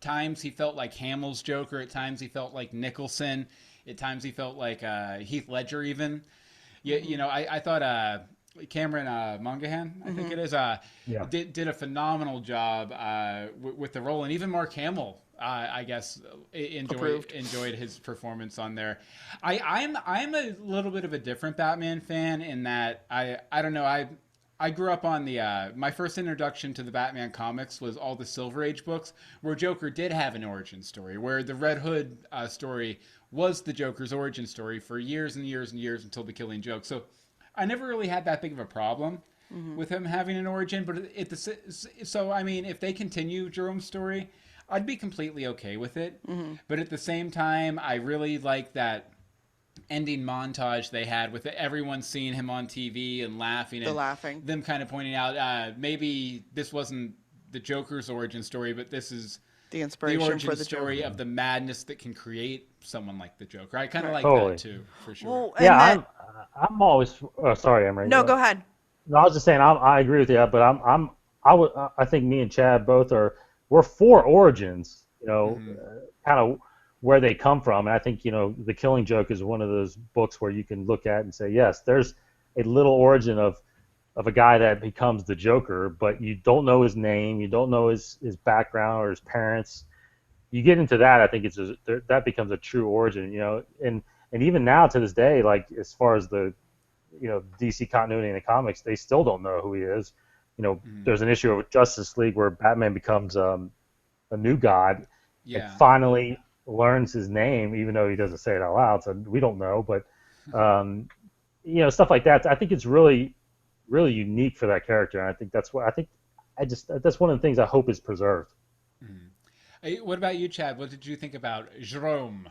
times he felt like Hamill's Joker. At times he felt like Nicholson. At times he felt like Heath Ledger even. I thought Cameron Monaghan, I think it is, did a phenomenal job with the role, and even Mark Hamill, I guess, enjoyed his performance on there. I'm a little bit of a different Batman fan in that I don't know, I I grew up on the my first introduction to the Batman comics was all the Silver Age books, where Joker did have an origin story, where the Red Hood story was the Joker's origin story for years and years and years until the Killing Joke. So I never really had that big of a problem with him having an origin. But so I mean, if they continue Jerome's story, I'd be completely okay with it. But at the same time, I really like that ending montage they had with everyone seeing him on TV and laughing, The and laughing. them kind of pointing out maybe this wasn't the Joker's origin story, but this is The the inspiration origin for the story Joker. of the madness that can create someone like the Joker. I kind of like Totally. that too, for sure. Well, and Yeah, that, I'm always. Sorry, Emery. no, go ahead. No, I was just saying I agree with you, but I think me and Chad both we're for origins. Kind of where they come from, and I think the Killing Joke is one of those books where you can look at and say, yes, there's a little origin of a guy that becomes the Joker, but you don't know his name, you don't know his background or his parents. You get into that, I think that becomes a true origin, and even now to this day, like as far as the DC continuity in the comics, they still don't know who he is. There's an issue of Justice League where Batman becomes a new god, and finally learns his name, even though he doesn't say it out loud, so we don't know. But stuff like that. I think it's really, really unique for that character, and I think that's what that's one of the things I hope is preserved. Hey, what about you, Chad? What did you think about Jerome?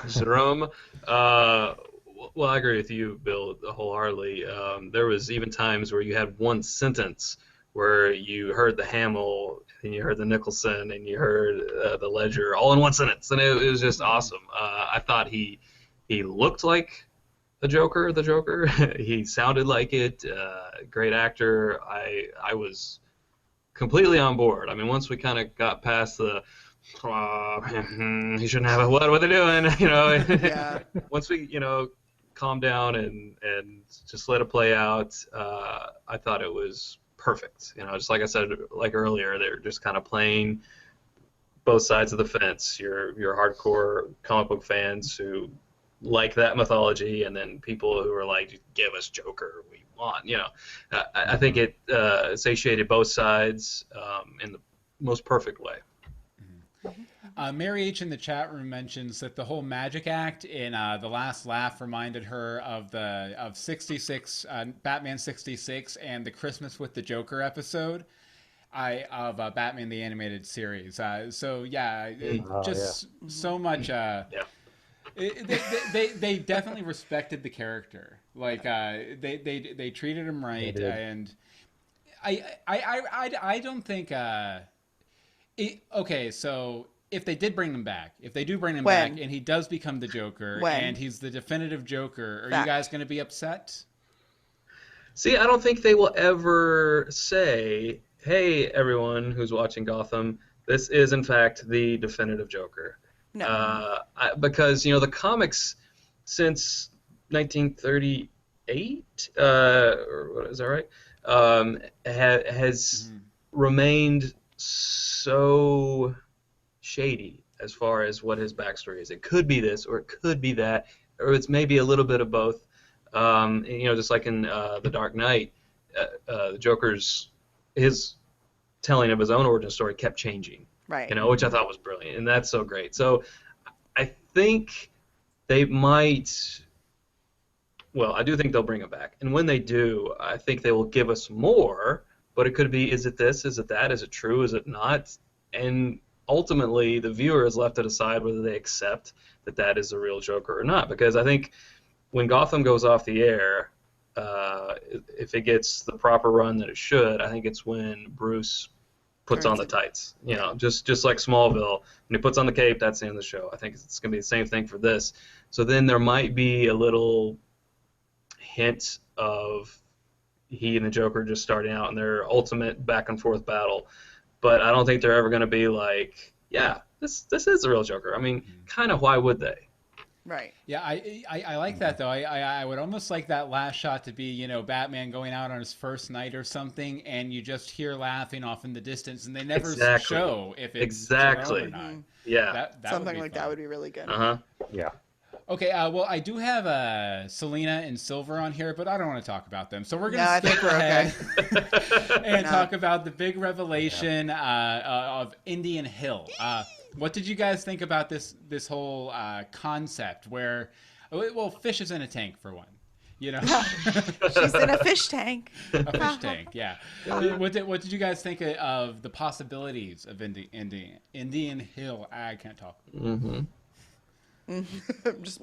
Jerome, well, I agree with you, Bill, wholeheartedly. There was even times where you had one sentence where you heard the Hamill and you heard the Nicholson and you heard the Ledger all in one sentence, and it was just awesome. I thought he looked like the Joker. He sounded like it. Great actor. I was completely on board. I mean, once we kind of got past the he shouldn't have it. What are they doing? Yeah. Once we calmed down and just let it play out, I thought it was perfect. Just like I said earlier, they're just kind of playing both sides of the fence. Your hardcore comic book fans who like that mythology, and then people who are like, give us Joker, we want. I think it satiated both sides in the most perfect way. Mary H in the chat room mentions that the whole magic act in The Last Laugh reminded her of 66, Batman 66, and the Christmas with the Joker episode of Batman the Animated Series. So yeah, so much. They definitely respected the character. Like they treated him right, and I don't think. Okay, so if they did bring him back, if they do bring him back, and he does become the Joker, and he's the definitive Joker, are you guys going to be upset? See, I don't think they will ever say, hey, everyone who's watching Gotham, this is, in fact, the definitive Joker. No. Because, the comics since 1938, is that right, has remained so shady as far as what his backstory is. It could be this, or it could be that, or it's maybe a little bit of both. Just like in The Dark Knight, the Joker's his telling of his own origin story kept changing, right? Which I thought was brilliant, and that's so great. So I think they might. Well, I do think they'll bring him back, and when they do, I think they will give us more. But it could be, is it this? Is it that? Is it true? Is it not? And ultimately, the viewer is left to decide whether they accept that is the real Joker or not. Because I think when Gotham goes off the air, if it gets the proper run that it should, I think it's when Bruce puts on the tights. Just like Smallville, when he puts on the cape, that's the end of the show. I think it's going to be the same thing for this. So then there might be a little hint of he and the Joker just starting out in their ultimate back and forth battle, but I don't think they're ever going to be like, yeah, this is the real Joker. I mean, kind of why would they? Right. Yeah, I like that though. I would almost like that last shot to be Batman going out on his first night or something, and you just hear laughing off in the distance, and they never show if it's Jerome or not. Yeah, Something like that would be really good. Uh-huh. Yeah. Okay, well, I do have Selena and Silver on here, but I don't want to talk about them. So we're going No, to I think skip we're ahead and No. talk about the big revelation of Indian Hill. What did you guys think about this whole concept where, well, fish is in a tank for one, you know, She's in a fish tank. a fish tank, yeah. What did you guys think of the possibilities of Indian Hill? I can't talk. Mm-hmm. Just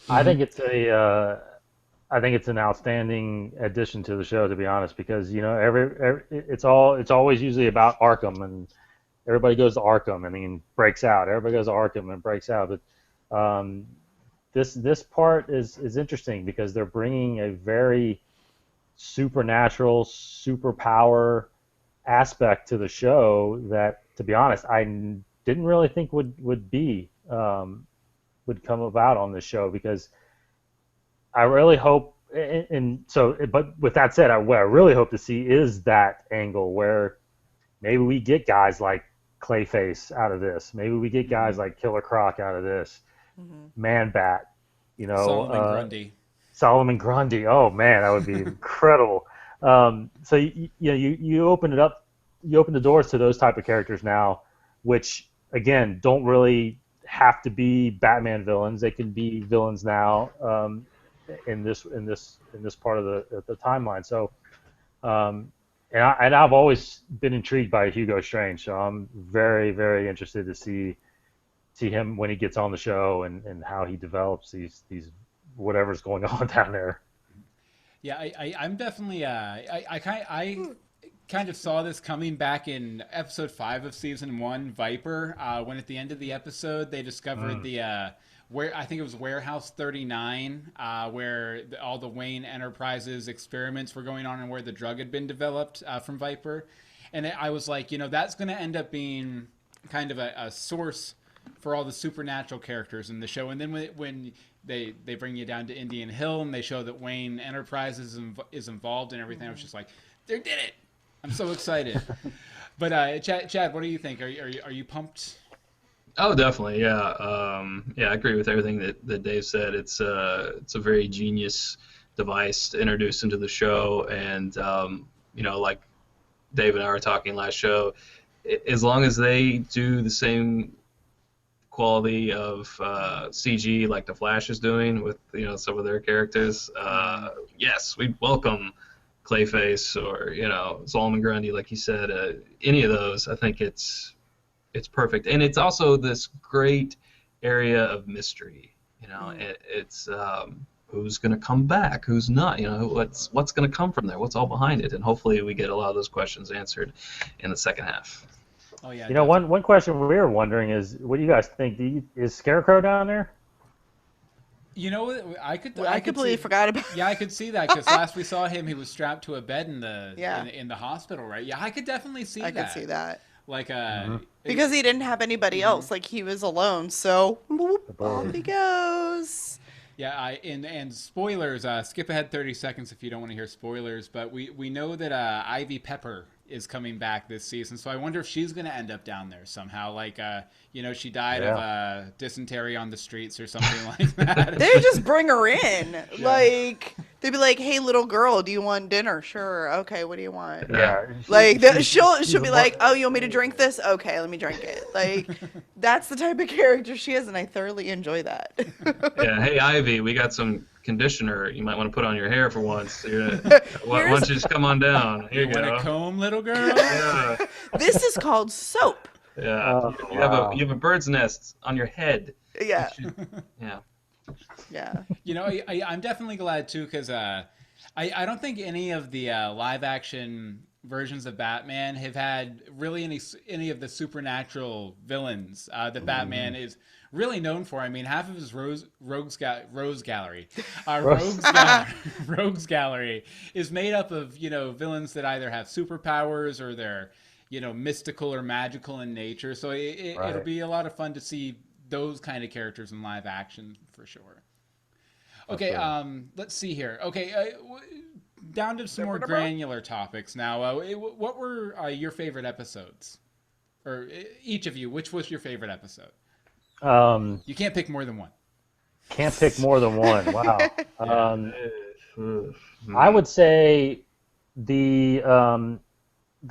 I think it's I think it's an outstanding addition to the show, to be honest, because every it's always usually about Arkham, and everybody goes to Arkham and then breaks out. Everybody goes to Arkham and breaks out. But this part is interesting because they're bringing a very supernatural, superpower aspect to the show that, to be honest, I didn't really think would come about on this show, because I really hope, and so, but with that said, what I really hope to see is that angle where maybe we get guys like Clayface out of this. Maybe we get guys like Killer Croc out of this. Man Bat, Solomon Grundy. Solomon Grundy. Oh man, that would be incredible. So you open it up, you open the doors to those type of characters now, which again don't really have to be Batman villains. They can be villains now in this part of the timeline. So and I've always been intrigued by Hugo Strange, so I'm very, very interested to see him when he gets on the show and how he develops these whatever's going on down there. Yeah, I'm definitely I kind of saw this coming back in episode 5 of season 1, Viper, when at the end of the episode they discovered the where I think it was Warehouse 39, where all the Wayne Enterprises experiments were going on and where the drug had been developed from Viper, and I was like, that's going to end up being kind of a source for all the supernatural characters in the show. And then when they bring you down to Indian Hill and they show that Wayne Enterprises is involved and everything, I was just like, they did it! I'm so excited. But Chad, what do you think? Are you pumped? Oh, definitely, yeah. I agree with everything that Dave said. It's a very genius device to introduce into the show, and like Dave and I were talking last show, as long as they do the same quality of CG like the Flash is doing with some of their characters, yes, we'd welcome Clayface or Solomon Grundy, like you said. Any of those, I think it's perfect, and it's also this great area of mystery. It's who's going to come back, who's not. What's going to come from there, what's all behind it, and hopefully we get a lot of those questions answered in the second half. Oh yeah. One question we were wondering is, what do you guys think? Is Scarecrow down there? I completely forgot about. Yeah, I could see that because last we saw him, he was strapped to a bed in the in the hospital, right? Yeah, I could definitely see that. I could see that. Like because he didn't have anybody else, like he was alone, so off he goes. Yeah, and spoilers. Skip ahead 30 seconds if you don't want to hear spoilers. But we know that Ivy Pepper is coming back this season, so I wonder if she's going to end up down there somehow. Like, she died of dysentery on the streets or something like that. They just bring her in. Yeah. Like, they'd be like, "Hey, little girl, do you want dinner?" "Sure." "Okay, what do you want?" Yeah. Like, she'll be like, "Oh, you want me to drink this? Okay, let me drink it." Like, that's the type of character she is, and I thoroughly enjoy that. Yeah. Hey, Ivy, we got some conditioner you might want to put on your hair for once. Why don't you just come on down? Here you go. Want a comb, little girl? Yeah. This is called soap. Yeah. You have a bird's nest on your head. Yeah. Yeah. Yeah. I'm definitely glad too, because I don't think any of the live action versions of Batman have had really any of the supernatural villains that Batman is really known for. I mean, half of his Rogues Gallery is made up of villains that either have superpowers or they're mystical or magical in nature. So it'll be a lot of fun to see those kind of characters in live action for sure. Okay, let's see here. Okay, down to some more granular topics now. What were your favorite episodes? Or each of you, which was your favorite episode? You can't pick more than one. Can't pick more than one. Wow. Oof. I would say the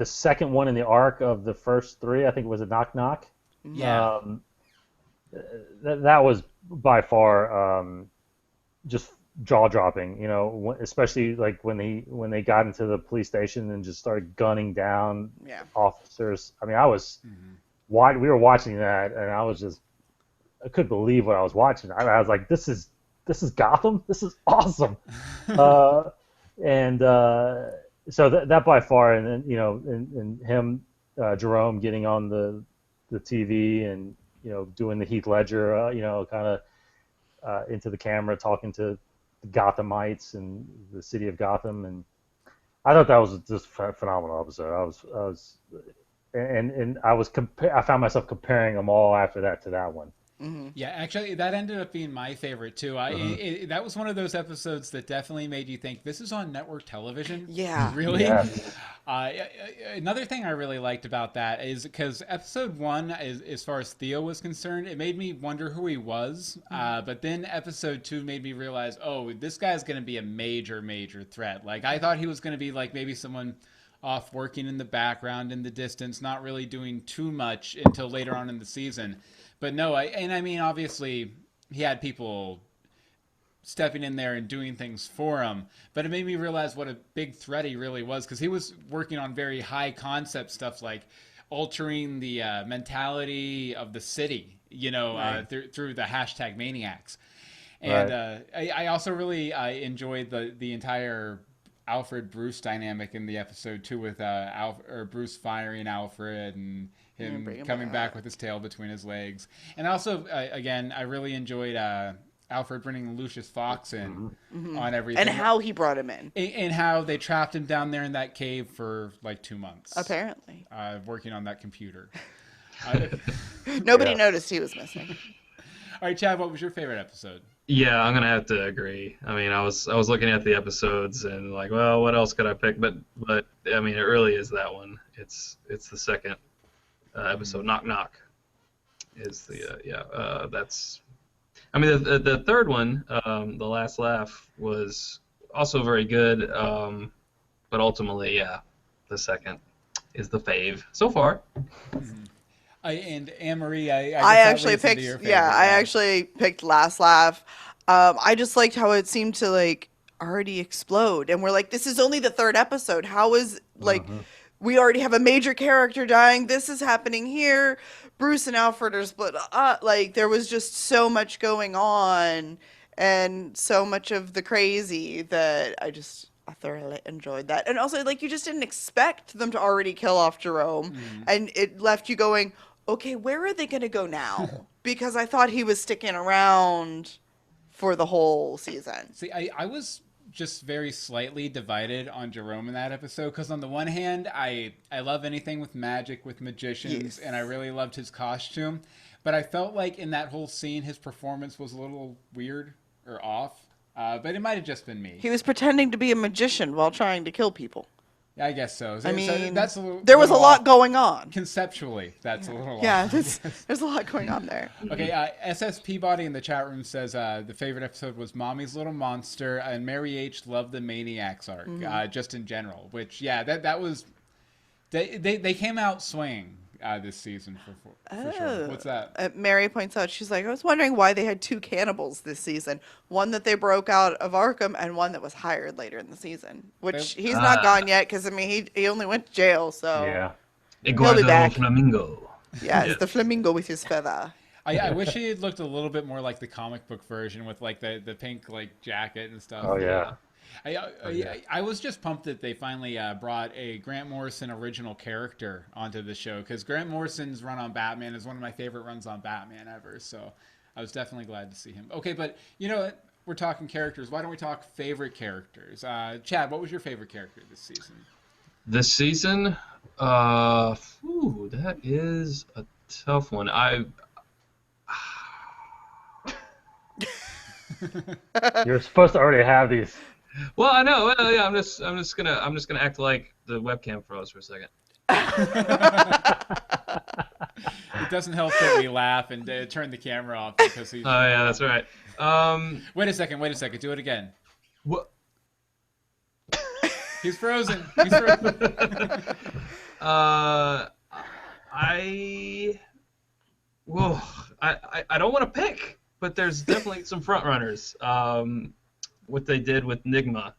second one in the arc of the first three. I think it was a Knock Knock. Yeah. That was by far just jaw dropping. Especially like when they got into the police station and just started gunning down officers. I mean, we were watching that, and I couldn't believe what I was watching. I was like, this is Gotham. This is awesome. So that by far, and then and him, Jerome getting on the TV and doing the Heath Ledger, kind of into the camera, talking to the Gothamites and the city of Gotham, and I thought that was just a phenomenal episode. I found myself comparing them all after that to that one. Mm-hmm. Yeah, actually, that ended up being my favorite too. That was one of those episodes that definitely made you think, this is on network television? Yeah. Really? Yes. Another thing I really liked about that is because episode 1, as far as Theo was concerned, it made me wonder who he was. But then episode 2 made me realize, oh, this guy's going to be a major, major threat. Like, I thought he was going to be like maybe someone off working in the background in the distance, not really doing too much until later on in the season. But no, I mean, obviously, he had people stepping in there and doing things for him. But it made me realize what a big threat he really was, because he was working on very high concept stuff like altering the mentality of the city, through the hashtag Maniacs. And I also really enjoyed the entire Alfred Bruce dynamic in the episode too, with Bruce firing Alfred and him coming back with his tail between his legs. And also, again, I really enjoyed Alfred bringing Lucius Fox in on everything. And how he brought him in. And how they trapped him down there in that cave for like 2 months. Apparently. Working on that computer. Nobody noticed he was missing. All right, Chad, what was your favorite episode? Yeah, I'm gonna have to agree. I mean, I was looking at the episodes and like, well, what else could I pick? But I mean, it really is that one. It's the second episode. Knock Knock is the that's. I mean, the third one, The Last Laugh, was also very good. But ultimately, yeah, the second is the fave so far. And Anne-Marie, I actually picked. I actually picked Last Laugh. I just liked how it seemed to like already explode, and we're like, this is only the third episode. How is like we already have a major character dying? This is happening here. Bruce and Alfred are split up. Like there was just so much going on, and so much of the crazy that I thoroughly enjoyed that. And also, like, you just didn't expect them to already kill off Jerome, and it left you going, okay, where are they going to go now? Because I thought he was sticking around for the whole season. See, I was just very slightly divided on Jerome in that episode, because on the one hand, I love anything with magic, with magicians, and I really loved his costume. But I felt like in that whole scene, his performance was a little weird or off. But it might have just been me. He was pretending to be a magician while trying to kill people. Yeah, I guess so. I mean, so that's a little, there was a lot going on. Conceptually, that's a little off. Yeah, there's a lot going on there. Okay, SS Peabody in the chat room says the favorite episode was Mommy's Little Monster, and Mary H. loved the Maniacs arc, just in general. Which, yeah, that was... They came out swinging this season for sure. What's that? Mary points out, she's like, I was wondering why they had 2 cannibals this season. One that they broke out of Arkham, and one that was hired later in the season. Which he's not gone yet, because, I mean, he only went to jail, so... Yeah. He'll be back. Flamingo. Yeah, it's the flamingo with his feather. I wish he had looked a little bit more like the comic book version with, like, the pink, like, jacket and stuff. Oh, yeah. I was just pumped that they finally brought a Grant Morrison original character onto the show, because Grant Morrison's run on Batman is one of my favorite runs on Batman ever, so I was definitely glad to see him. Okay, but you know what? We're talking characters. Why don't we talk favorite characters? Chad, what was your favorite character this season? This season? That is a tough one. You're supposed to already have these. Well, I know. Well, yeah, I'm just gonna act like the webcam froze for a second. doesn't help that we laugh and turn the camera off because he's. Oh yeah, that's right. Wait a second. Do it again. What? He's frozen. He's frozen. I Whoa, I don't want to pick, but there's definitely some front runners. What they did with Nigma,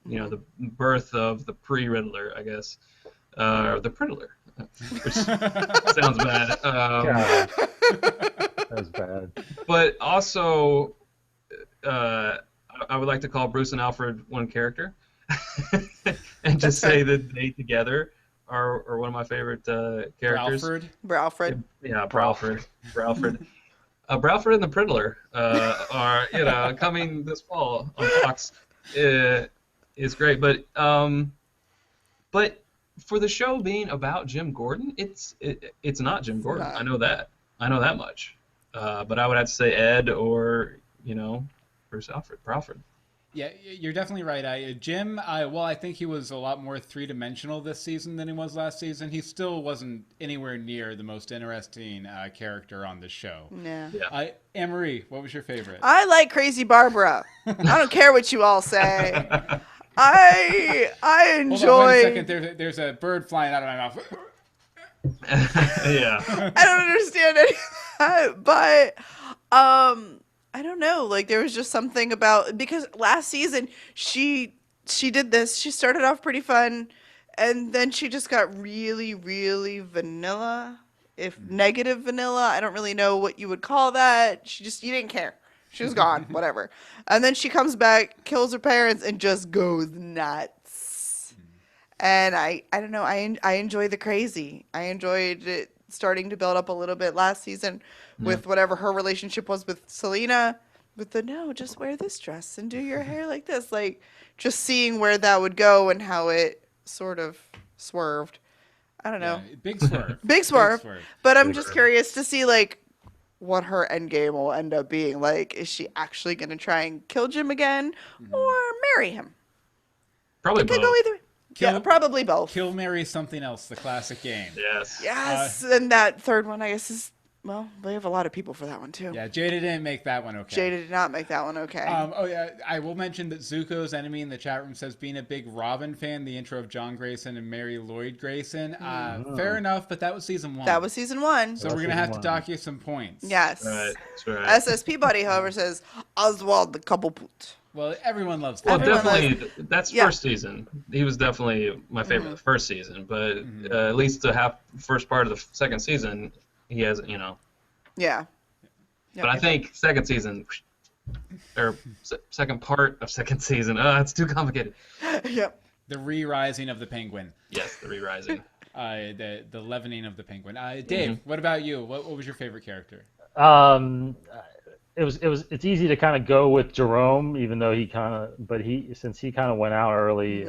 the birth of the pre-Riddler, I guess, or the Priddler, which sounds bad. God, that's bad. But also, I would like to call Bruce and Alfred one character, and just say that they together are one of my favorite characters. Bralfred. Yeah, Bralfred. Bralfred and the Priddler are coming this fall on Fox. Is great, but for the show being about Jim Gordon, it's not Jim Gordon. I know that much. But I would have to say Ed or Bruce Bralfred. Yeah, you're definitely right. Jim, I think he was a lot more three-dimensional this season than he was last season. He still wasn't anywhere near the most interesting character on the show. Yeah. Anne-Marie, what was your favorite? I like Crazy Barbara. I don't care what you all say. I enjoy. Hold on, wait a second. There's a bird flying out of my mouth. Yeah. I don't understand any of that, but I don't know. Like there was just something about because last season she did this. She started off pretty fun, and then she just got really, really vanilla. If negative vanilla, I don't really know what you would call that. You didn't care. She was gone, whatever. And then she comes back, kills her parents, and just goes nuts. And I don't know. I enjoy the crazy. I enjoyed it starting to build up a little bit last season with whatever her relationship was with Selena. With no, just wear this dress and do your hair like this. Like just seeing where that would go and how it sort of swerved. I don't know. Yeah, big swerve. Big swerve. But I'm just curious to see like what her end game will end up being. Like, is she actually going to try and kill Jim again or marry him? Probably both. Go either. Yeah, probably both. Kill, marry, something else, the classic game. Yes. Yes, and that third one, I guess, is, well, they have a lot of people for that one, too. Yeah, Jada didn't make that one okay. Jada did not make that one okay. Oh, yeah, I will mention that Zuko's enemy in the chat room says, being a big Robin fan, the intro of John Grayson and Mary Lloyd Grayson. Fair enough, but that was season 1. That was season 1. So we're going to have to dock you some points. Yes. That's right. SSP Buddy, however, says, Oswald the Cobblepot. Well, everyone loves that. Well, definitely, that's first season. He was definitely my favorite the first season, but at least the first part of the second season, he has, Yeah. But I think second season, or second part of second season, it's too complicated. Yep. The re-rising of the penguin. Yes, the re-rising. The leavening of the penguin. Dave, what about you? What was your favorite character? It's easy to kind of go with Jerome, even though since he kind of went out early.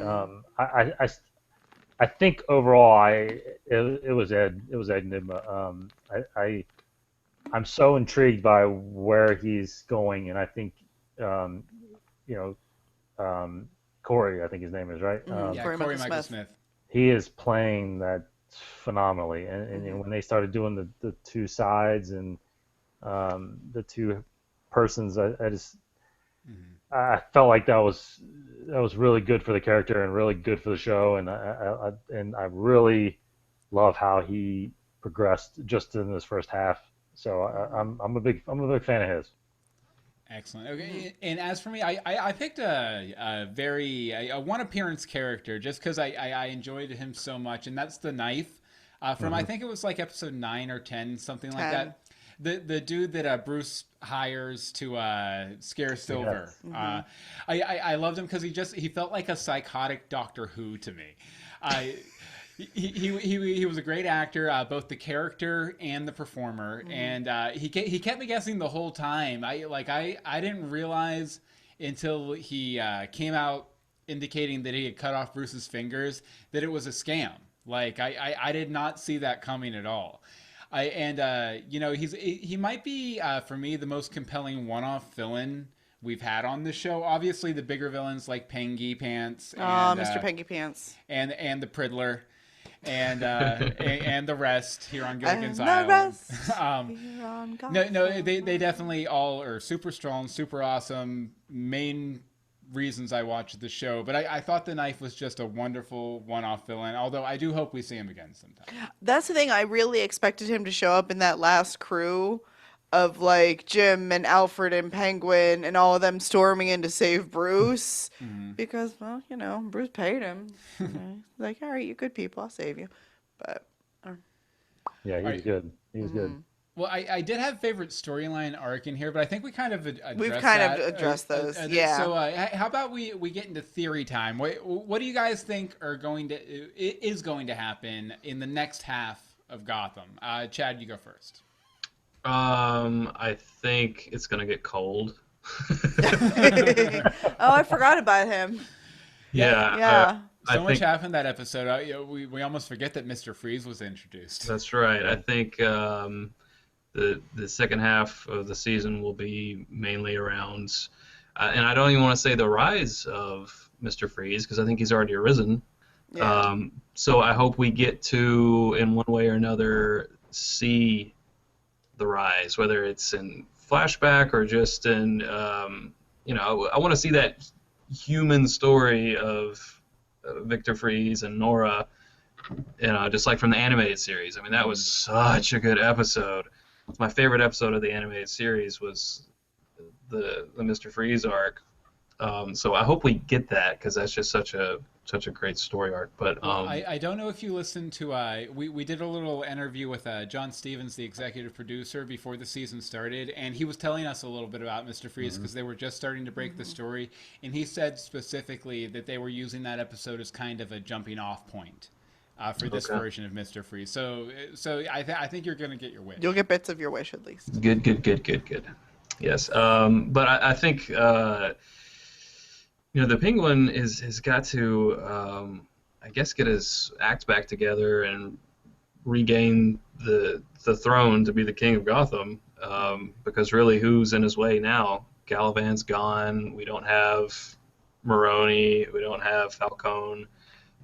I think overall it was Ed Nigma. I'm so intrigued by where he's going, and I think Corey, I think his name is right. Corey Michael Smith. He is playing that phenomenally, and when they started doing the two sides and the two persons, I felt like that was really good for the character and really good for the show, and I really love how he progressed just in this first half. So I'm a big fan of his. Excellent. Okay, and as for me, I picked a one appearance character just because I enjoyed him so much, and that's the Knife from I think it was like episode 9 or 10, something like that. The dude that Bruce hires to scare Silver. Yes. I loved him because he felt like a psychotic Doctor Who to me. He was a great actor, both the character and the performer, and he kept me guessing the whole time. I didn't realize until he came out indicating that he had cut off Bruce's fingers that it was a scam. Like I did not see that coming at all. He might be for me the most compelling one-off villain we've had on the show. Obviously, the bigger villains like Pengy Pants, and, Mr. Pengy Pants, and the Priddler, and the rest here on Gilligan's And the Island. rest um, here on no, they Gotham. definitely all are super strong, super awesome. Main reasons I watched the show, but I thought the Knife was just a wonderful one-off villain. Although I do hope we see him again sometime. That's the thing. I really expected him to show up in that last crew of like Jim and Alfred and Penguin and all of them storming in to save Bruce Mhm. because, well, Bruce paid him. Like, all right, you good people, I'll save you. But Yeah, he All was right. good. He was good. Well, I did have favorite storyline arc in here, but I think we kind of we've addressed kind of that. addressed those. Yeah. So how about we get into theory time? What do you guys think is going to happen in the next half of Gotham? Chad, you go first. I think it's gonna get cold. Oh, I forgot about him. Yeah, Yeah. I So much think happened that episode. We almost forget that Mr. Freeze was introduced. that's right. I think the second half of the season will be mainly around, and I don't even want to say the rise of Mr. Freeze because I think he's already arisen. Yeah. So I hope we get to, in one way or another, see the rise, whether it's in flashback or just in, I want to see that human story of Victor Freeze and Nora, just like from the animated series. I mean, that was such a good episode. My favorite episode of the animated series was the Mr. Freeze arc. So I hope we get that because that's just such a great story arc. But Well, I don't know if you listened to we did a little interview with John Stevens, the executive producer, before the season started, and he was telling us a little bit about Mr. Freeze because they were just starting to break the story, and he said specifically that they were using that episode as kind of a jumping off point for this Okay. version of Mr. Freeze. So I think you're gonna get your wish. You'll get bits of your wish at least. good. Yes. But I think the Penguin has got to, I guess, get his act back together and regain the throne to be the king of Gotham. Because really, who's in his way now? Galavan's gone. We don't have Maroni. We don't have Falcone.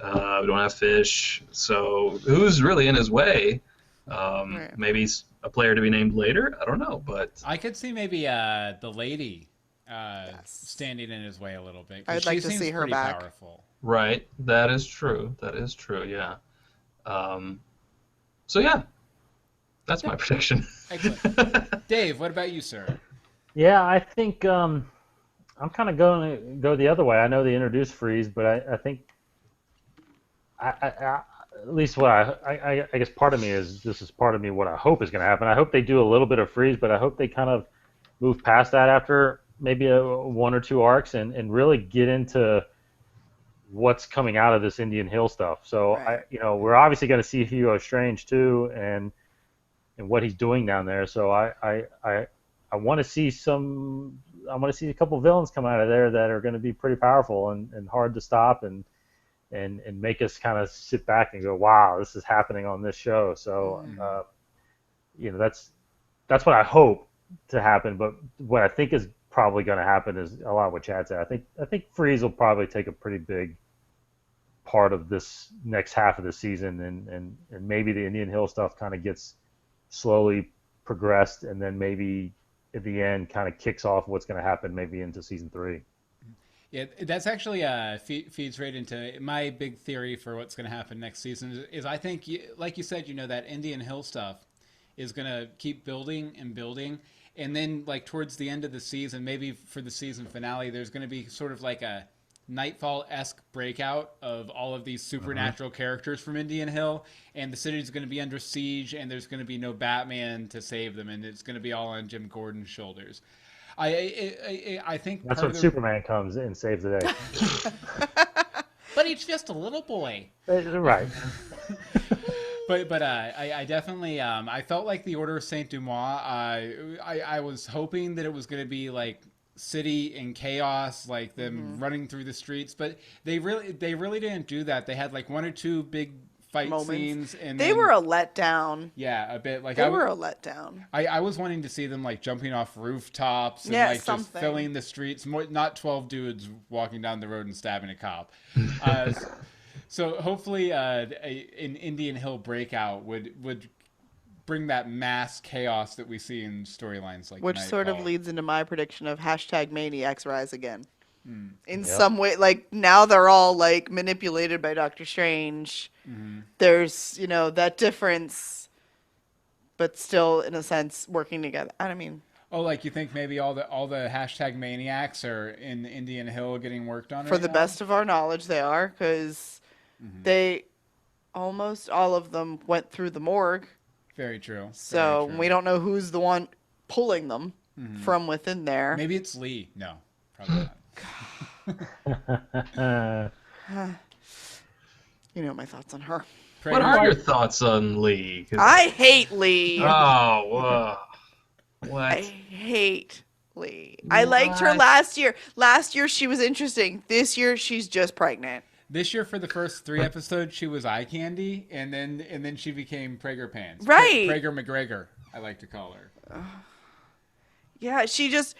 We don't have Fish. So who's really in his way? Right. Maybe a player to be named later. I don't know, but I could see maybe the lady Yes. standing in his way a little bit. 'Cause I'd like she to seems see her pretty back. powerful. right, that is true. Yeah. So yeah, that's my prediction. Excellent. Dave, what about you, sir? Yeah, I think I'm kind of going to go the other way. I know they introduced Freeze, but I think at least what I guess part of me is this is part of me what I hope is going to happen. I hope they do a little bit of Freeze, but I hope they kind of move past that after maybe one or two arcs and really get into what's coming out of this Indian Hill stuff. So Right. we're obviously going to see Hugo Strange too, and what he's doing down there. So I want to see a couple villains come out of there that are going to be pretty powerful and hard to stop and make us kind of sit back and go, wow, this is happening on this show. So that's what I hope to happen. But what I think is probably going to happen is a lot of what Chad said. I think Freeze will probably take a pretty big part of this next half of the season, and maybe the Indian Hill stuff kind of gets slowly progressed, and then maybe at the end kind of kicks off what's going to happen maybe into season 3. Yeah, that's actually feeds right into my big theory for what's going to happen next season. Is I think, like you said, that Indian Hill stuff is going to keep building and building, and then like towards the end of the season, maybe for the season finale, there's going to be sort of like a Nightfall-esque breakout of all of these supernatural characters from Indian Hill, and the city's going to be under siege, and there's going to be no Batman to save them, and it's going to be all on Jim Gordon's shoulders. I think That's part when of Superman comes and saves the day. but he's just a little boy. Right. But I definitely I felt like the Order of Saint Dumois. I was hoping that it was going to be like city in chaos, like them running through the streets, but they really didn't do that. They had like one or two big fight Moments. scenes, and They then, were a letdown. yeah, a bit like They were a letdown. I was wanting to see them like jumping off rooftops and Yeah, like just something. filling the streets, not 12 dudes walking down the road and stabbing a cop. So hopefully, an Indian Hill breakout would bring that mass chaos that we see in storylines like Which sort of Nightfall. leads into my prediction of hashtag maniacs rise again. In Yep. some way, like now they're all like manipulated by Doctor Strange. There's, that difference, but still, in a sense, working together. I mean, Oh, like you think maybe all the hashtag maniacs are in Indian Hill getting worked on for right the now? best of our knowledge, they are, because they, almost all of them went through the morgue. Very true. So Very true. we don't know who's the one pulling them from within there. Maybe it's Lee. No, probably not. You know my thoughts on her. What are your thoughts on Lee? 'Cause- I hate Lee. Oh, what? I hate Lee. I liked her What? last year. Last year she was interesting. This year she's just pregnant. This year, for the first 3 episodes, she was eye candy, and then she became Prager Pants. Right. Prager McGregor, I like to call her. Yeah, she just.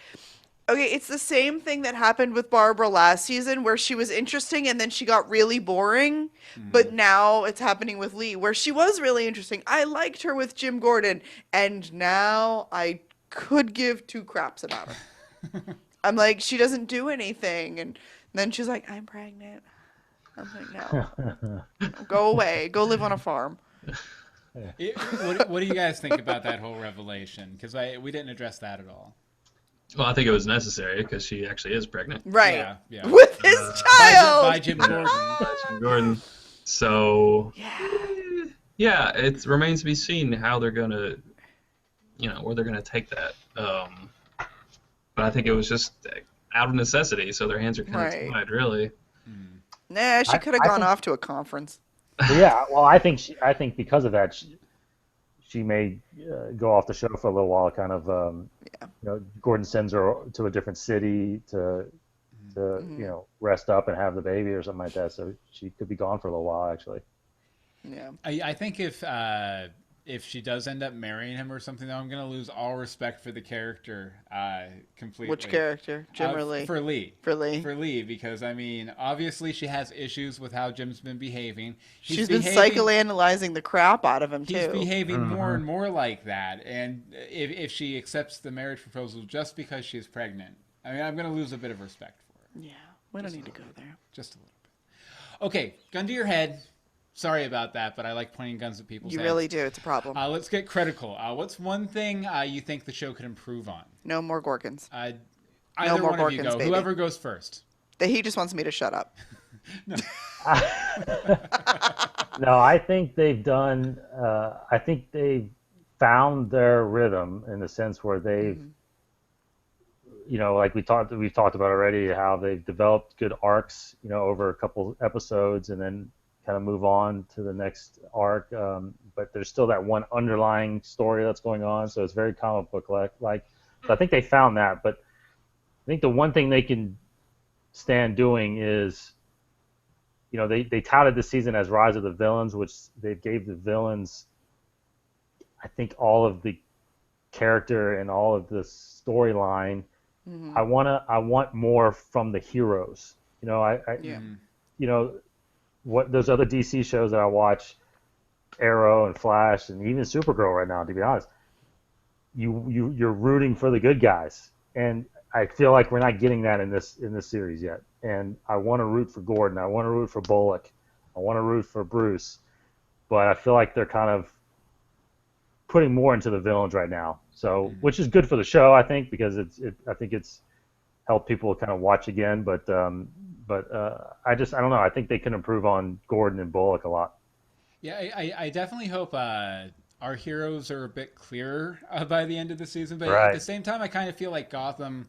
Okay, it's the same thing that happened with Barbara last season where she was interesting and then she got really boring. But now it's happening with Lee where she was really interesting. I liked her with Jim Gordon and now I could give 2 craps about her. I'm like, she doesn't do anything. And then she's like, I'm pregnant. I'm like, no. Go away. Go live on a farm. What do you guys think about that whole revelation? Because we didn't address that at all. Well, I think it was necessary because she actually is pregnant. Right. Yeah. With his child. By Jim Gordon. Jim Gordon. So, Yeah. yeah, it remains to be seen how they're going to, where they're going to take that. But I think it was just out of necessity, so their hands are kind of tied, really. Nah, she could have gone off to a conference. Yeah, well, I think because of that, she may go off the show for a little while. Kind of, Gordon sends her to a different city to rest up and have the baby or something like that. So she could be gone for a little while, actually. Yeah. I think if she does end up marrying him or something, though, I'm going to lose all respect for the character completely. Which character? Jim or Lee? For Lee. For Lee. For Lee, because, I mean, obviously she has issues with how Jim's been behaving. She's been psychoanalyzing the crap out of him, too. He's behaving more and more like that. And if she accepts the marriage proposal just because she's pregnant, I mean, I'm going to lose a bit of respect for her. Yeah, we don't need to go there. Just a little bit. Okay, gun to your head. Sorry about that, but I like pointing guns at people's heads. You really do. It's a problem. Let's get critical. What's one thing you think the show could improve on? No more Gorgons. Either more one of you Gorgons, go. baby. Whoever goes first. He just wants me to shut up. No, I think they've done. I think they've found their rhythm in the sense where they've, like we've talked about already, how they've developed good arcs, over a couple episodes, and then kind of move on to the next arc. But there's still that one underlying story that's going on, so it's very comic book like. So I think they found that, but I think the one thing they can stand doing is, they touted this season as Rise of the Villains, which they gave the villains, I think, all of the character and all of the storyline. I want more from the heroes. What those other DC shows that I watch, Arrow and Flash and even Supergirl right now, to be honest, you're rooting for the good guys, and I feel like we're not getting that in this series yet. And I want to root for Gordon. I want to root for Bullock. I want to root for Bruce. But I feel like they're kind of putting more into the villains right now. So, which is good for the show, I think, because I think it's helped people kind of watch again. But I don't know. I think they can improve on Gordon and Bullock a lot. Yeah, I definitely hope our heroes are a bit clearer by the end of the season. But Right. at the same time, I kind of feel like Gotham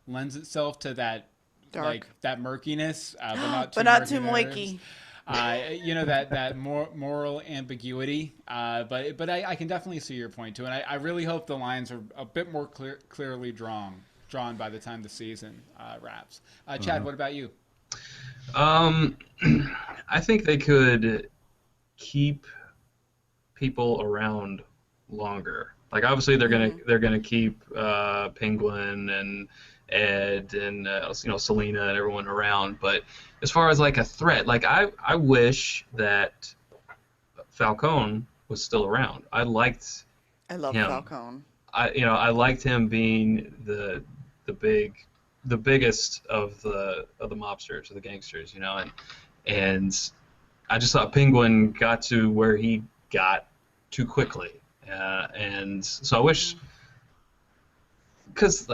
lends itself to that Dark. like that murkiness, but But not not too too murky. moiky. That moral ambiguity. But I can definitely see your point too, and I really hope the lines are a bit more clearly drawn by the time the season wraps. Chad, what about you? I think they could keep people around longer. Like obviously they're gonna keep Penguin Ed and Selena and everyone around. But as far as like a threat, like I wish that Falcone was still around. I liked I love him. Falcone. I liked him being the biggest of the mobsters, of the gangsters, and I just thought Penguin got to where he got too quickly, and so I wish, because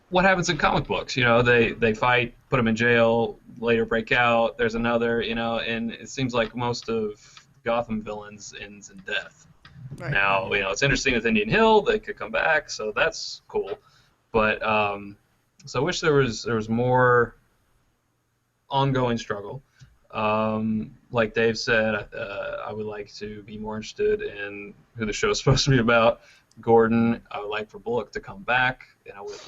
what happens in comic books, they fight, put him in jail, later break out, there's another, and it seems like most of Gotham villains ends in death. Right. Now, it's interesting with Indian Hill, they could come back, so that's cool. But so I wish there was more ongoing struggle. Like Dave said, I would like to be more interested in who the show is supposed to be about. Gordon, I would like for Bullock to come back.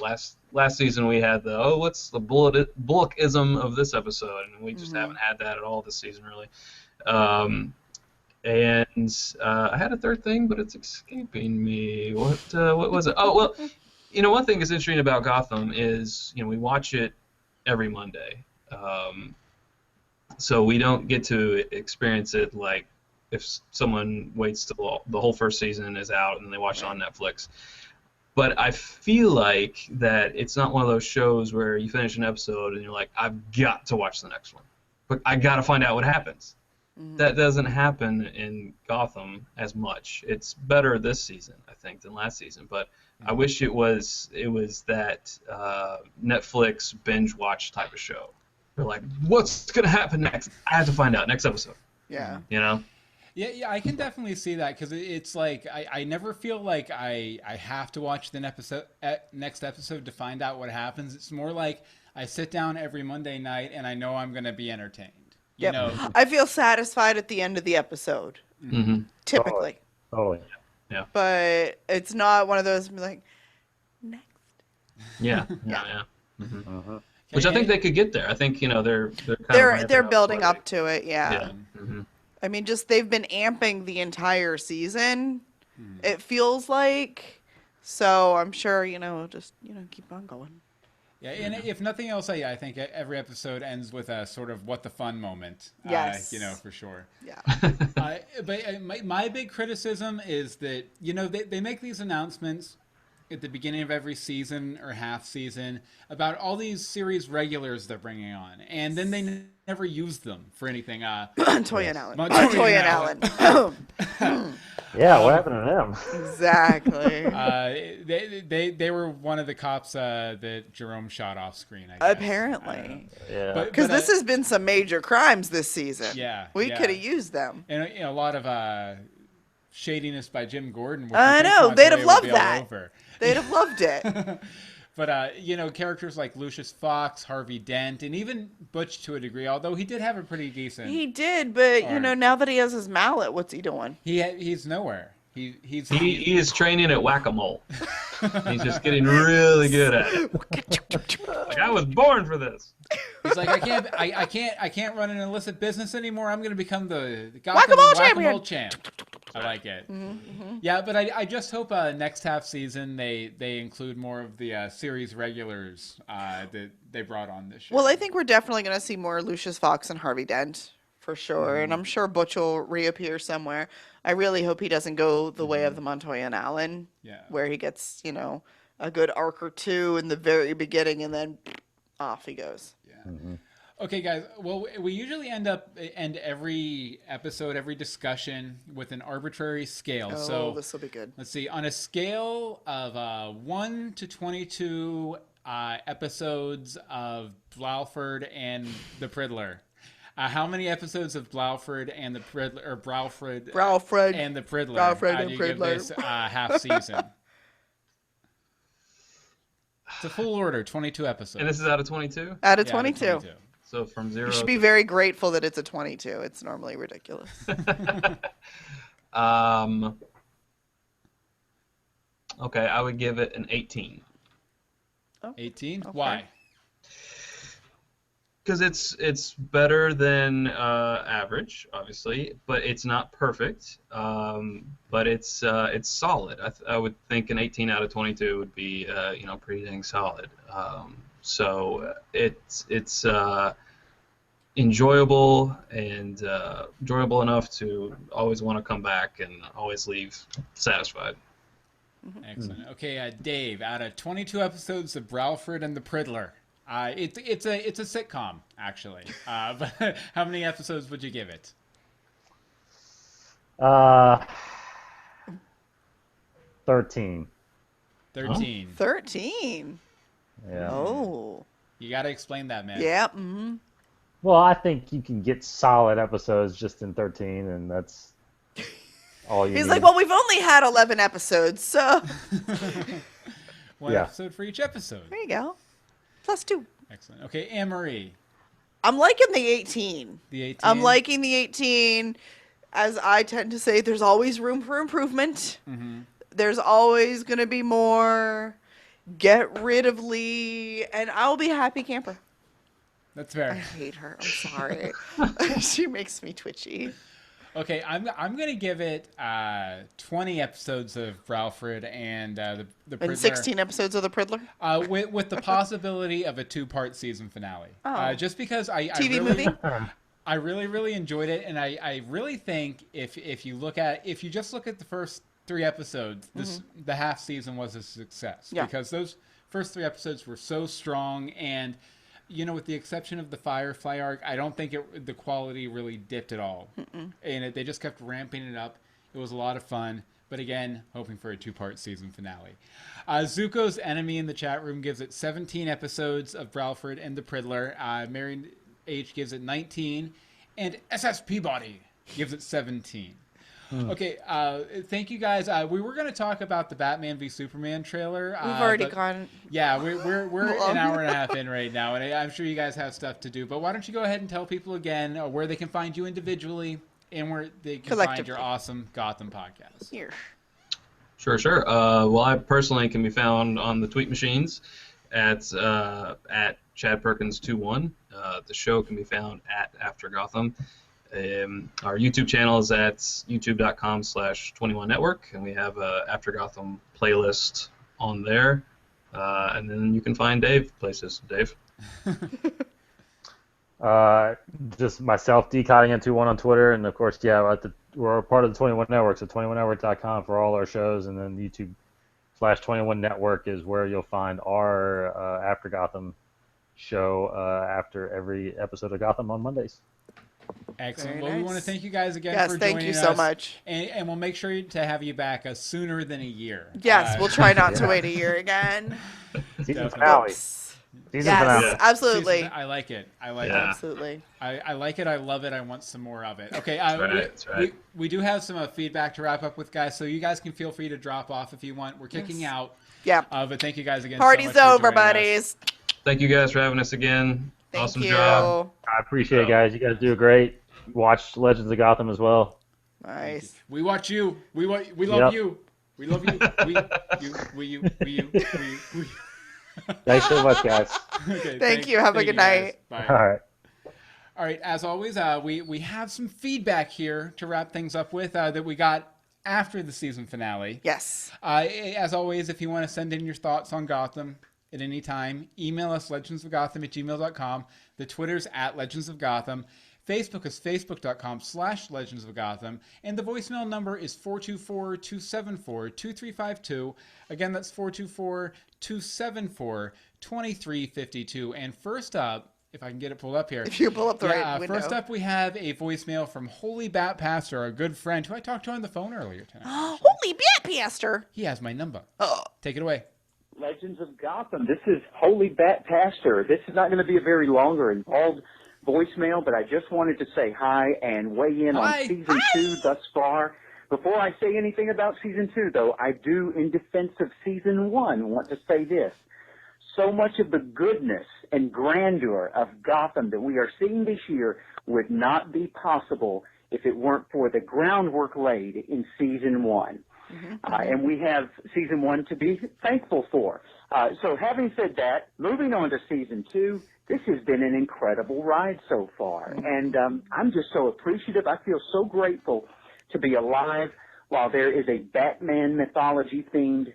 Last season we had what's the Bullockism of this episode, and we just haven't had that at all this season, really. And I had a third thing, but it's escaping me. What was it? Oh, well, one thing that's interesting about Gotham is, we watch it every Monday. So we don't get to experience it like if someone waits till the whole first season is out and they watch it on Netflix. But I feel like that it's not one of those shows where you finish an episode and you're like, I've got to watch the next one. But I got to find out what happens. That doesn't happen in Gotham as much. It's better this season, I think, than last season. But I wish it was that Netflix binge watch type of show. They're like, what's gonna happen next? I have to find out next episode. Yeah. Yeah, I can definitely see that, because it's like I never feel like I have to watch the next episode to find out what happens. It's more like I sit down every Monday night and I know I'm gonna be entertained. You know? I feel satisfied at the end of the episode, typically. Oh, yeah. But it's not one of those like, next. Yeah. Which I think they could get there. I think they're building up to it. Yeah. Mm-hmm. I mean, just they've been amping the entire season. It feels like. So I'm sure just keep on going. Yeah, and if nothing else, I think every episode ends with a sort of what the fun moment. Yes. For sure. Yeah. But my big criticism is that, they make these announcements at the beginning of every season or half season about all these series regulars they're bringing on, and then they never use them for anything. Montoya and Allen. Yeah, what happened to them? Exactly. They were one of the cops that Jerome shot off screen, I guess. Apparently. Yeah. Because this has been some major crimes this season. Yeah. We could have used them. And a lot of shadiness by Jim Gordon. I know. They'd have loved that. They'd have loved it. But, characters like Lucius Fox, Harvey Dent, and even Butch to a degree, although he did have a pretty decent... He did, but, now that he has his mallet, what's he doing? He's nowhere. He is training at whack-a-mole. He's just getting really good at it. Like, I was born for this. He's like, I can't run an illicit business anymore. I'm going to become the Gotham whack-a-mole champ. I like it. Mm-hmm. Yeah, but I just hope next half season they include more of the series regulars that they brought on this year. Well, I think we're definitely going to see more Lucius Fox and Harvey Dent for sure, and I'm sure Butch will reappear somewhere. I really hope he doesn't go the way of the Montoya and Allen, where he gets a good arc or two in the very beginning, and then off he goes. Yeah. Mm-hmm. Okay, guys. Well, we usually end every episode, every discussion with an arbitrary scale. Oh, so this will be good. Let's see. On a scale of 1 to 22 episodes of Blowford and the Priddler, how many episodes of Blowford and the Priddler, or Browford and the Priddler, do you give this half season? It's a full order, 22 episodes. And this is out of 22? Out of 22. So from 0 You should be very grateful that it's a 22. It's normally ridiculous. Okay, I would give it an 18. Oh, 18? Okay. Why? because it's better than average, obviously, but it's not perfect. But it's solid. I would think an 18 out of 22 would be pretty dang solid. So it's enjoyable and enjoyable enough to always want to come back and always leave satisfied. Excellent. Okay, Dave, out of 22 episodes of Bralford and the Priddler, it's a sitcom actually. But how many episodes would you give it? 13. 13. 13. Yeah. Oh. You got to explain that, man. Yeah. Mm-hmm. Well, I think you can get solid episodes just in 13, and that's all you He's need. like, well, we've only had 11 episodes, so One episode for each episode. there you go. Plus 2. Excellent. Okay, Anne-Marie. I'm liking the 18. The 18. I'm liking the 18. As I tend to say, there's always room for improvement. Mm-hmm. There's always going to be more. Get rid of Lee, and I'll be a happy camper. That's I fair. hate her. I'm sorry. She makes me twitchy. Okay, I'm gonna give it 20 episodes of Bralford and the Priddler. And 16 episodes of The Priddler. With the possibility of a 2-part season finale. Oh. Just because TV really, movie? I really enjoyed it, and I really think if you just look at the first 3 episodes, the half season was a success. Yeah. Because those first 3 episodes were so strong, and with the exception of the Firefly arc, I don't think the quality really dipped at all. And they just kept ramping it up. It was a lot of fun. But again, hoping for a 2-part season finale. Zuko's Enemy in the chat room gives it 17 episodes of Bralford and the Priddler. Marion H gives it 19. And SS Peabody gives it 17. Okay, thank you guys. We were going to talk about the Batman v Superman trailer. We've already gone. Yeah, we're an hour and a half in right now, and I'm sure you guys have stuff to do. But why don't you go ahead and tell people again where they can find you individually and where they can find your awesome Gotham podcast. Here. Sure. Well, I personally can be found on the tweet machines at Chad Perkins 21. The show can be found at After Gotham. Our YouTube channel is at youtube.com/21network, and we have a After Gotham playlist on there. And then you can find Dave places. Dave? Just myself, DCottingan21 on Twitter, and of course, we're a part of the 21 Network, so 21network.com for all our shows, and then YouTube/21 Network is where you'll find our After Gotham show after every episode of Gotham on Mondays. Excellent. Very well, nice. we want to thank you guys again Yes, for joining us. thank you so much. And we'll make sure to have you back sooner than a year. Yes, we'll try not to wait a year again. Season finale. Yes, finale. absolutely. I like it. I like Yeah. it. Absolutely. I like it. I love it. I want some more of it. Okay. That's right. We do have some feedback to wrap up with, guys. So you guys can feel free to drop off if you want. We're kicking out. Yeah. But thank you guys again. Party's so much over, for joining us. buddies. Thank you guys for having us again. Thank Awesome you. job. I appreciate it, guys. You guys do great. Watch Legends of Gotham as well. Nice. We watch you. We love you. We love you. We. Thanks so much, guys. Okay, Thank you. Have a good guys. night. Bye. All right. All right. As always, we have some feedback here to wrap things up with that we got after the season finale. Yes. As always, if you want to send in your thoughts on Gotham at any time, email us legendsofgotham@gmail.com. The Twitter's at Legends of Gotham. Facebook is facebook.com/Legends of Gotham. And the voicemail number is 424-274-2352. Again, that's 424-274-2352. And first up, if I can get it pulled up here. If you pull up the right window. First up, we have a voicemail from Holy Bat Pastor, our good friend, who I talked to on the phone earlier tonight. Holy Bat Pastor. He has my number. Oh. Take it away. Legends of Gotham. This is Holy Bat Pastor. This is not going to be a very long or involved voicemail, but I just wanted to say hi and weigh in on Season 2 thus far. Before I say anything about Season 2, though, I do, in defense of Season 1, want to say this. So much of the goodness and grandeur of Gotham that we are seeing this year would not be possible if it weren't for the groundwork laid in Season 1. And we have Season 1 to be thankful for. So having said that, moving on to Season 2, this has been an incredible ride so far. And I'm just so appreciative. I feel so grateful to be alive while there is a Batman mythology-themed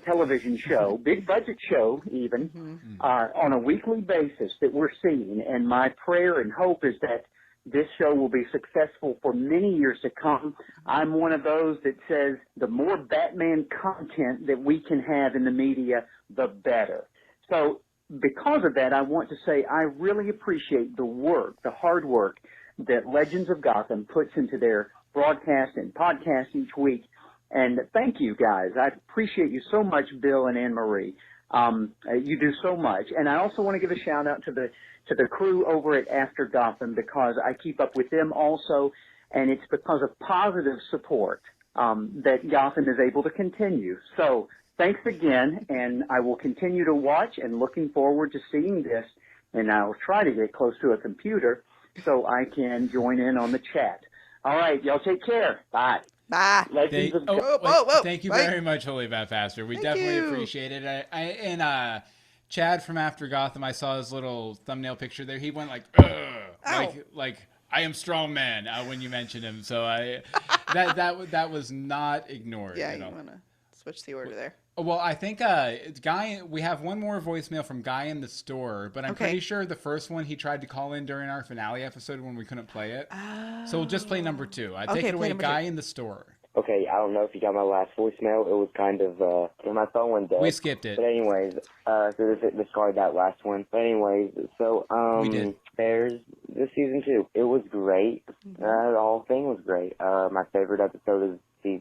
television show, big budget show even, on a weekly basis that we're seeing. And my prayer and hope is that this show will be successful for many years to come. I'm one of those that says the more Batman content that we can have in the media, the better. So because of that, I want to say I really appreciate the work, the hard work that Legends of Gotham puts into their broadcast and podcast each week. And thank you, guys. I appreciate you so much, Bill and Anne-Marie. You do so much. And I also want to give a shout-out to the crew over at After Gotham, because I keep up with them also, and it's because of positive support that Gotham is able to continue. So thanks again, and I will continue to watch and looking forward to seeing this, and I'll try to get close to a computer so I can join in on the chat. All right, y'all take care. Bye. Bye. Thank you very much, Holy Bat Faster. We definitely appreciate it. And Chad from After Gotham, I saw his little thumbnail picture there. He went like I am strong man when you mentioned him. So that was not ignored. Yeah, you want to switch the order there. Well, I think Guy. We have one more voicemail from Guy in the store, but I'm pretty sure the first one he tried to call in during our finale episode when we couldn't play it. So we'll just play number 2. Take it away, Guy in the store. Okay, I don't know if you got my last voicemail. It was kind of my phone went dead. We skipped it. But anyways, so discard that last one. But anyways, so we did. There's this season 2. It was great. The whole thing was great. My favorite episode is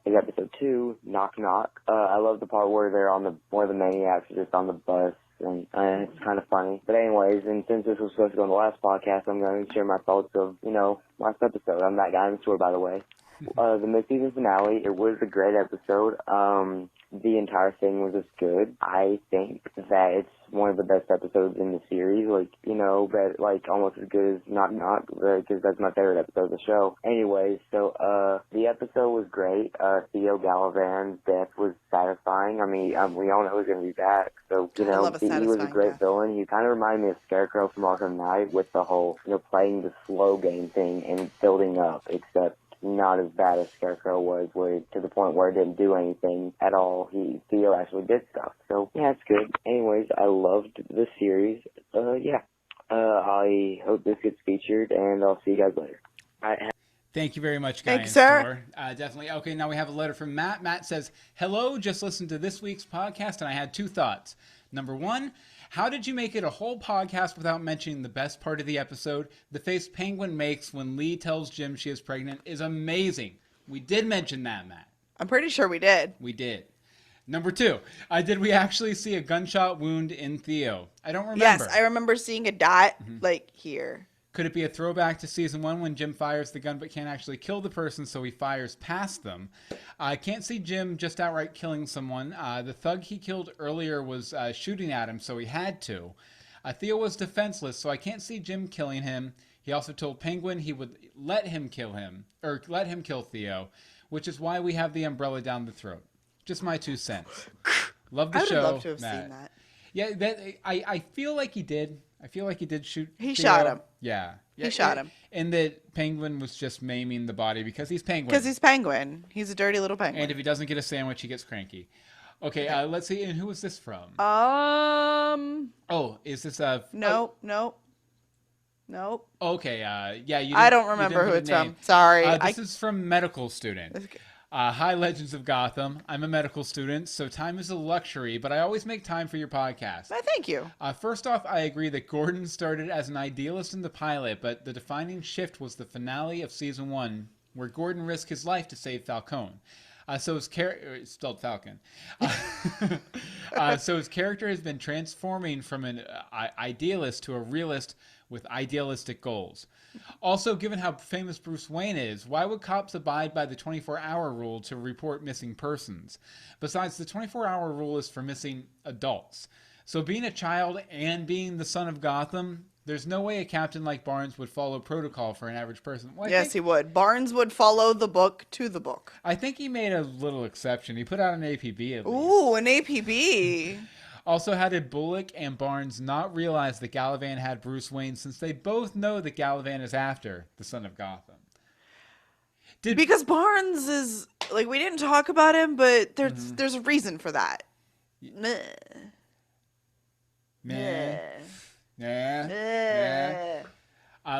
episode 2, Knock Knock. I love the part where they're on where the maniacs are just on the bus, and it's kind of funny. But anyways, and since this was supposed to go on the last podcast, I'm going to share my thoughts of, last episode. I'm that guy in the store, by the way. The mid-season finale, it was a great episode. The entire thing was just good. I think that it's one of the best episodes in the series, but almost as good as Knock Knock, because that's my favorite episode of the show. Anyways, so the episode was great. Theo Galavan's death was satisfying. I mean, we all know he's going to be back, so, he was a great villain. He kind of reminded me of Scarecrow from Arkham Knight with the whole, playing the slow game thing and building up, except not as bad as Scarecrow was, where to the point where it didn't do anything at all. Theo actually did stuff. So yeah, it's good. Anyways, I loved the series. I hope this gets featured, and I'll see you guys later. Thank you very much, Guy. Thanks, sir. Definitely. Okay, now we have a letter from Matt. Matt says, "Hello, just listened to this week's podcast, and I had 2 thoughts. Number 1, how did you make it a whole podcast without mentioning the best part of the episode? The face Penguin makes when Lee tells Jim she is pregnant is amazing. We did mention that, Matt. I'm pretty sure we did. We did. Number 2, did we actually see a gunshot wound in Theo? I don't remember. Yes, I remember seeing a dot, here. Could it be a throwback to season 1 when Jim fires the gun but can't actually kill the person, so he fires past them? I can't see Jim just outright killing someone. The thug he killed earlier was shooting at him, so he had to. Theo was defenseless, so I can't see Jim killing him. He also told Penguin he would let him kill Theo, which is why we have the umbrella down the throat. Just my 2 cents. Love the show. I would love to have Matt. seen that. Yeah, I feel like he did. I feel like he did shoot He Theo. shot him. Yeah. He shot him. And that Penguin was just maiming the body because he's Penguin. Because he's Penguin. He's a dirty little penguin. And if he doesn't get a sandwich, he gets cranky. Okay, let's see. And who is this from? Oh, is this Nope. Okay, yeah. I don't remember who it's from. Sorry. This is from medical student. Hi, Legends of Gotham. I'm a medical student, so time is a luxury, but I always make time for your podcast. Thank you. First off, I agree that Gordon started as an idealist in the pilot, but the defining shift was the finale of season 1, where Gordon risked his life to save Falcone. So his character, spelled Falcon. So his character has been transforming from an idealist to a realist with idealistic goals. Also, given how famous Bruce Wayne is, why would cops abide by the 24-hour rule to report missing persons? Besides, the 24-hour rule is for missing adults. So being a child and being the son of Gotham, there's no way a captain like Barnes would follow protocol for an average person. Well, yes, he would. Barnes would follow the book to the book. I think he made a little exception. He put out an APB at least. Ooh, an APB. Also, how did Bullock and Barnes not realize that Galavan had Bruce Wayne, since they both know that Galavan is after the Son of Gotham? Because Barnes is like, we didn't talk about him, but there's a reason for that. Meh.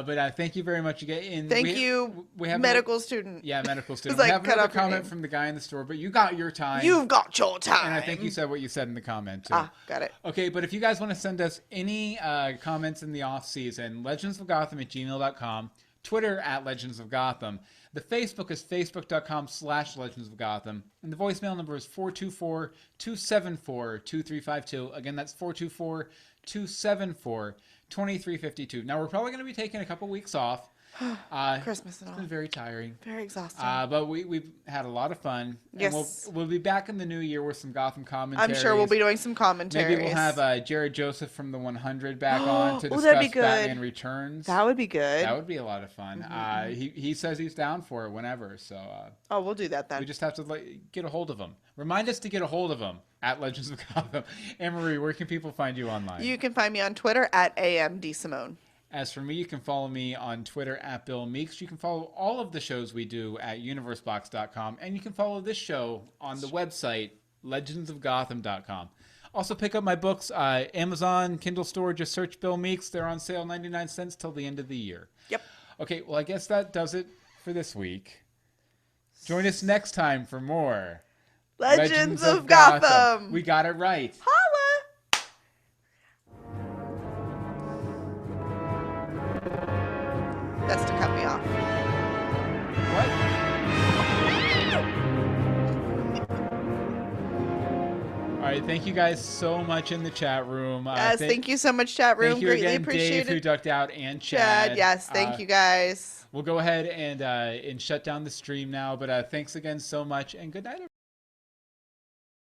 But thank you very much again. Thank you, medical student. Yeah, medical student. Like, we have another comment from the guy in the store, but you got your time. You've got your time. And I think you said what you said in the comment, too. Got it. Okay, but if you guys want to send us any comments in the off-season, legendsofgotham@gmail.com, Twitter @legendsofgotham. The Facebook is facebook.com/legendsofgotham. And the voicemail number is 424-274-2352. Again, that's 424-274-2352. Now, we're probably going to be taking a couple weeks off. Christmas and all. It's been very tiring. Very exhausting. But we've had a lot of fun. Yes. And we'll be back in the new year with some Gotham commentaries. I'm sure we'll be doing some commentaries. Maybe we'll have Jared Joseph from the 100 back on to discuss Batman Returns. That would be good. That would be a lot of fun. He says he's down for it whenever. So. We'll do that then. We just have to get a hold of him. Remind us to get a hold of him at Legends of Gotham. Anne-Marie, where can people find you online? You can find me on Twitter at DeSimone. As for me, you can follow me on Twitter at Bill Meeks. You can follow all of the shows we do at universebox.com. And you can follow this show on the website, legendsofgotham.com. Also, pick up my books, Amazon, Kindle store. Just search Bill Meeks. They're on sale 99 cents till the end of the year. Yep. Okay, well, I guess that does it for this week. Join us next time for more Legends of Gotham. We got it right. Holla! That's to cut me off. What? All right, thank you guys so much in the chat room. Yes, thank you so much, chat room. Thank you Greatly again, appreciate Dave, it. who ducked out, and Chad. Yes, thank you guys. We'll go ahead and shut down the stream now, but thanks again so much, and good night, everyone.